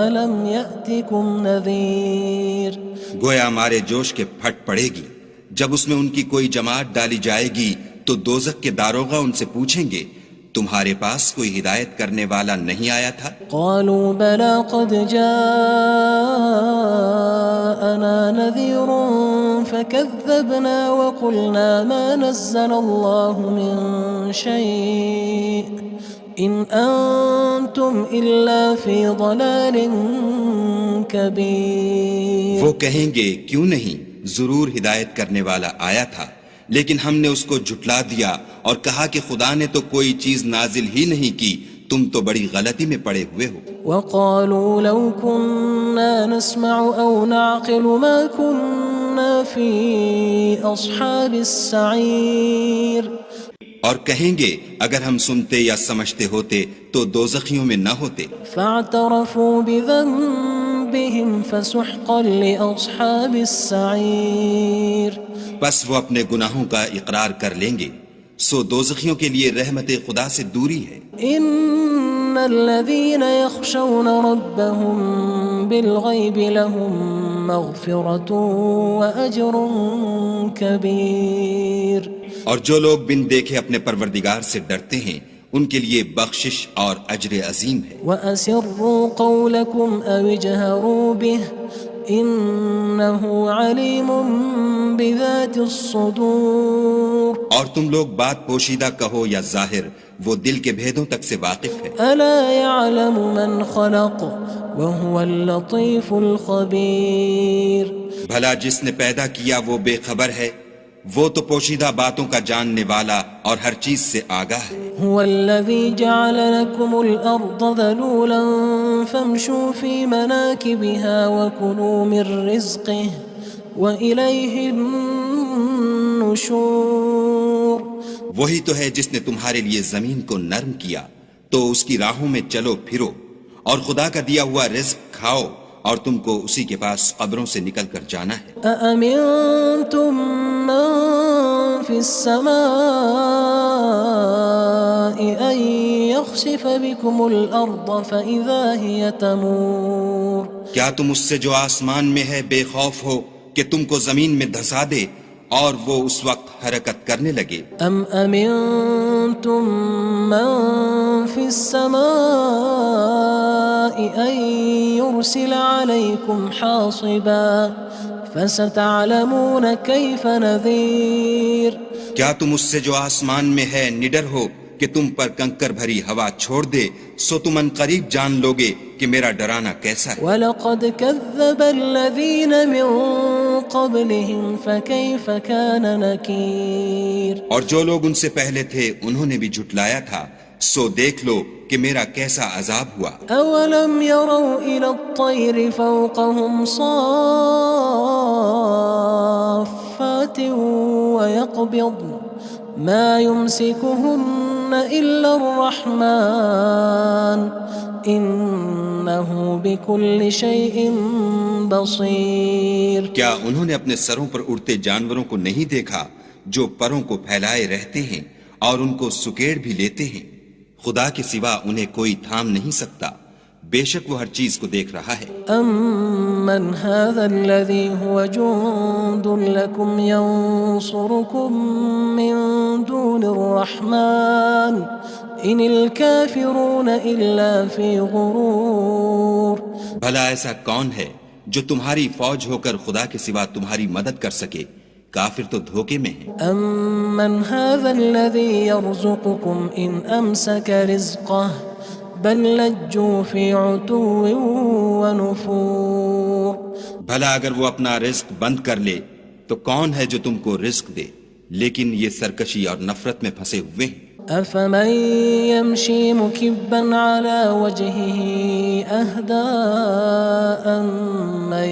A: ألم يأتكم نذير
C: گویا مارے جوش کے پھٹ پڑے گی جب اس میں ان کی کوئی جماعت ڈالی جائے گی تو دوزخ کے داروغہ ان سے پوچھیں گے تمہارے پاس کوئی ہدایت کرنے والا نہیں آیا تھا؟
A: قالوا بلى قد جاءنا نذير فكذبنا وقلنا ما نزل الله من شيء إن أنتم إلا في ضلال كبير
C: وہ کہیں گے کیوں نہیں، ضرور ہدایت کرنے والا آیا تھا، لیکن ہم نے اس کو جھٹلا دیا اور کہا کہ خدا نے تو کوئی چیز نازل ہی نہیں کی، تم تو بڑی غلطی میں پڑے ہوئے ہو۔
A: وقالوا لو كنا نسمع أو نعقل ما كنا في أصحاب السعير
C: اور کہیں گے اگر ہم سنتے یا سمجھتے ہوتے تو دوزخیوں میں نہ ہوتے۔
A: فاعترفوا بذنبهم بذنوبهم فسحقا لأصحاب السعير
C: بس وہ اپنے گناہوں کا اقرار کر لیں گے، سو دوزخیوں کے لیے رحمت خدا سے دوری ہے۔
A: إن الذين يخشون ربهم بالغيب لهم مغفرة وأجر كبير
C: اور جو لوگ بن دیکھے اپنے پروردگار سے ڈرتے ہیں ان کے لیے بخشش اور اجر عظیم ہے۔
A: وأسروا قولكم أو اجهروا به إنه عليم بذات الصدور
C: اور تم لوگ بات پوشیدہ کہو یا ظاہر، وہ دل کے بھیدوں تک سے واقف ہے۔
A: ألا يعلم من خلق وهو اللطيف الخبير
C: بھلا جس نے پیدا کیا وہ بے خبر ہے، وہ تو پوشیدہ باتوں کا جاننے والا اور ہر چیز سے آگاہ ہے۔
A: هو الذي جعل لكم الأرض ذلولا فامشوا في مناكبها وكلوا من رزقه وإليه النشور
C: وہی تو ہے جس نے تمہارے لیے زمین کو نرم کیا تو اس کی راہوں میں چلو پھرو، اور خدا کا دیا ہوا رزق کھاؤ، اور تم کو اسی کے پاس قبروں سے نکل کر جانا ہے۔
A: أأمنتم من في السماء أن يخسف بكم الأرض فإذا هي تمور
C: کیا تم اس سے جو آسمان میں ہے بے خوف ہو کہ تم کو زمین میں دھسا دے اور وہ اس وقت حرکت کرنے لگے؟
A: أم أمنتم من في السماء أن يرسل عليكم حاصبا فستعلمون كيف نذير
C: کیا تم اس سے جو آسمان میں ہے نڈر ہو کہ تم پر کنکر بھری ہوا چھوڑ دے، سو تم ان قریب جان لوگے کہ میرا ڈرانا کیسا ہے۔
A: وَلَقَدْ كَذَّبَ الَّذِينَ مِن قَبْلِهِمْ فَكَيْفَ كَانَ نَكِيرٌ
C: اور جو لوگ ان سے پہلے تھے انہوں نے بھی جھٹلایا تھا، سو دیکھ لو کہ میرا کیسا عذاب ہوا۔
A: أَوَلَمْ يَرَوْا إِلَى الطَّيْرِ فَوْقَهُمْ صَافَّاتٍ وَيَقْبِضْنَ مَا يُمْسِكُهُنَّ إِلَّا الرَّحْمَنُ إِنَّهُ بِكُلِّ شَيْءٍ بَصِيرٌ
C: کیا انہوں نے اپنے سروں پر اڑتے جانوروں کو نہیں دیکھا جو پروں کو پھیلائے رہتے ہیں اور ان کو سکیڑ بھی لیتے ہیں؟ خدا کے سوا انہیں کوئی تھام نہیں سکتا، بے شک وہ ہر چیز کو دیکھ رہا ہے۔
A: أَمَّنْ هَذَا الَّذِي هُوَ جُندٌ لَكُمْ يَنصُرُكُم مِّن دُونِ الرَّحْمَنِ إِنِ الْكَافِرُونَ إِلَّا فِي غُرُورٍ
C: بھلا ایسا کون ہے جو تمہاری فوج ہو کر خدا کے سوا تمہاری مدد کر سکے؟ کافر تو دھوکے میں ہیں۔
A: أَمَّنْ هَذَا الَّذِي يَرْزُقُكُمْ إِنْ أَمْسَكَ رِزْقَهُ بَلْ لَجُّوا فِي عُتُوٍّ وَنُفُورٍ
C: بھلا اگر وہ اپنا رزق بند کر لے تو کون ہے جو تم کو رزق دے، لیکن یہ سرکشی اور نفرت میں پھنسے ہوئے ہیں۔
A: أَفَمَن يَمْشِي مُكِبًّا عَلَى وَجْهِهِ أَهْدَىٰ أَمَّن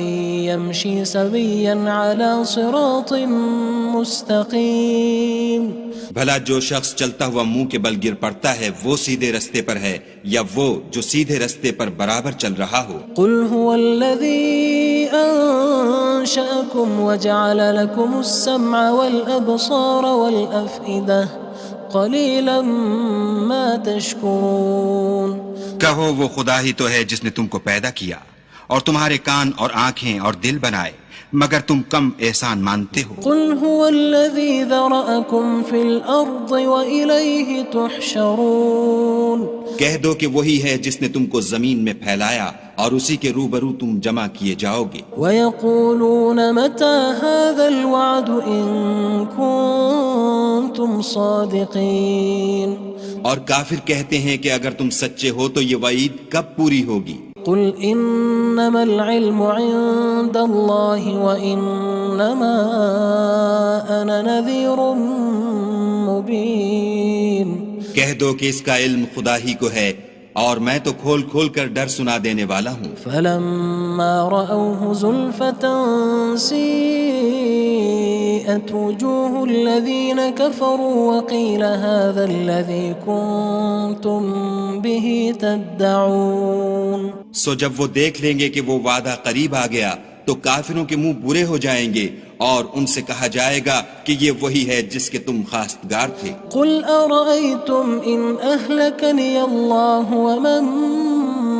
A: يَمْشِي سَوِيًّا عَلَى صِرَاطٍ مُّسْتَقِيمٍ
C: بھلا جو شخص چلتا ہوا منہ کے بل گر پڑتا ہے وہ سیدھے رستے پر ہے یا وہ جو سیدھے رستے پر برابر چل رہا ہو؟
A: قُلْ هُوَ الَّذِي أَنشَأَكُمْ وَجَعَلَ لَكُمُ السَّمْعَ وَالْأَبْصَارَ وَالْأَفْئِدَةَ قَلِيلًا مَا تَشْكُرُونَ
C: کہو وہ خدا ہی تو ہے جس نے تم کو پیدا کیا اور تمہارے کان اور آنکھیں اور دل بنائے، مگر تم کم احسان مانتے ہو۔
A: قُلْ هُوَ الَّذِي ذَرَأَكُمْ فِي الْأَرْضِ وَإِلَيْهِ تُحْشَرُونَ
C: کہہ دو کہ وہی ہے جس نے تم کو زمین میں پھیلایا اور اسی کے روبرو تم جمع کیے جاؤ گے۔
A: وَيَقُولُونَ مَتَى هَذَا الْوَعْدُ إِن كُنتُمْ صَادِقِينَ
C: اور کافر کہتے ہیں کہ اگر تم سچے ہو تو یہ وعید کب پوری ہوگی؟
A: قُلْ إِنَّمَا الْعِلْمُ عِندَ اللَّهِ وَإِنَّمَا أَنَا نَذِيرٌ مُّبِينٌ
C: کہہ دو کہ اس کا علم خدا ہی کو ہے اور میں تو کھول کھول کر ڈر سنا دینے والا ہوں۔
A: فَلَمَّا رَأَوْهُ زُلْفَةً سِيئَتْ وُجُوهُ الَّذِينَ كَفَرُوا وَقِيلَ هَذَا الَّذِي كُنتُم بِهِ تَدَّعُونَ
C: سو جب وہ دیکھ لیں گے کہ وہ وعدہ قریب آ گیا تو کافروں کے منہ برے ہو جائیں گے اور ان سے کہا جائے گا کہ یہ وہی ہے جس کے تم خواستگار تھے۔
A: قل أرأيتم إن أهلكني الله ومن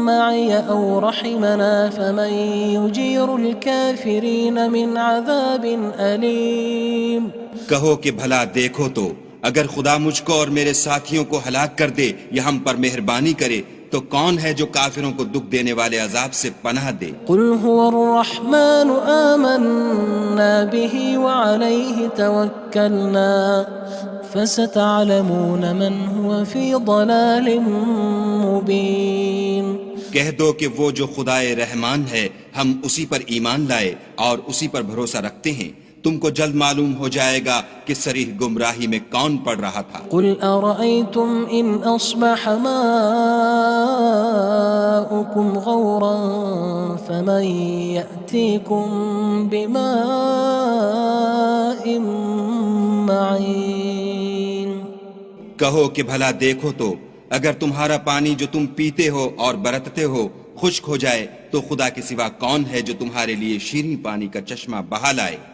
A: معي أو رحمنا فمن يجير الكافرين من عذاب أليم۔
C: کہو کہ بھلا دیکھو تو اگر خدا مجھ کو اور میرے ساتھیوں کو ہلاک کر دے یا ہم پر مہربانی کرے تو کون ہے جو کافروں کو دکھ دینے والے عذاب سے پناہ دے؟
A: قل هو الرحمن آمنا به وعليه توكلنا فستعلمون من هو في ضلال مبين۔
C: کہہ دو کہ وہ جو خدائے رحمان ہے ہم اسی پر ایمان لائے اور اسی پر بھروسہ رکھتے ہیں، تم کو جلد معلوم ہو جائے گا کہ صریح گمراہی میں کون پڑ رہا تھا۔
A: قل أرأيتم إن أصبح ماؤكم غورا فمن يأتيكم بماء معين۔
C: کہو کہ بھلا دیکھو تو اگر تمہارا پانی جو تم پیتے ہو اور برتتے ہو خشک ہو جائے تو خدا کے سوا کون ہے جو تمہارے لیے شیریں پانی کا چشمہ بہا لائے؟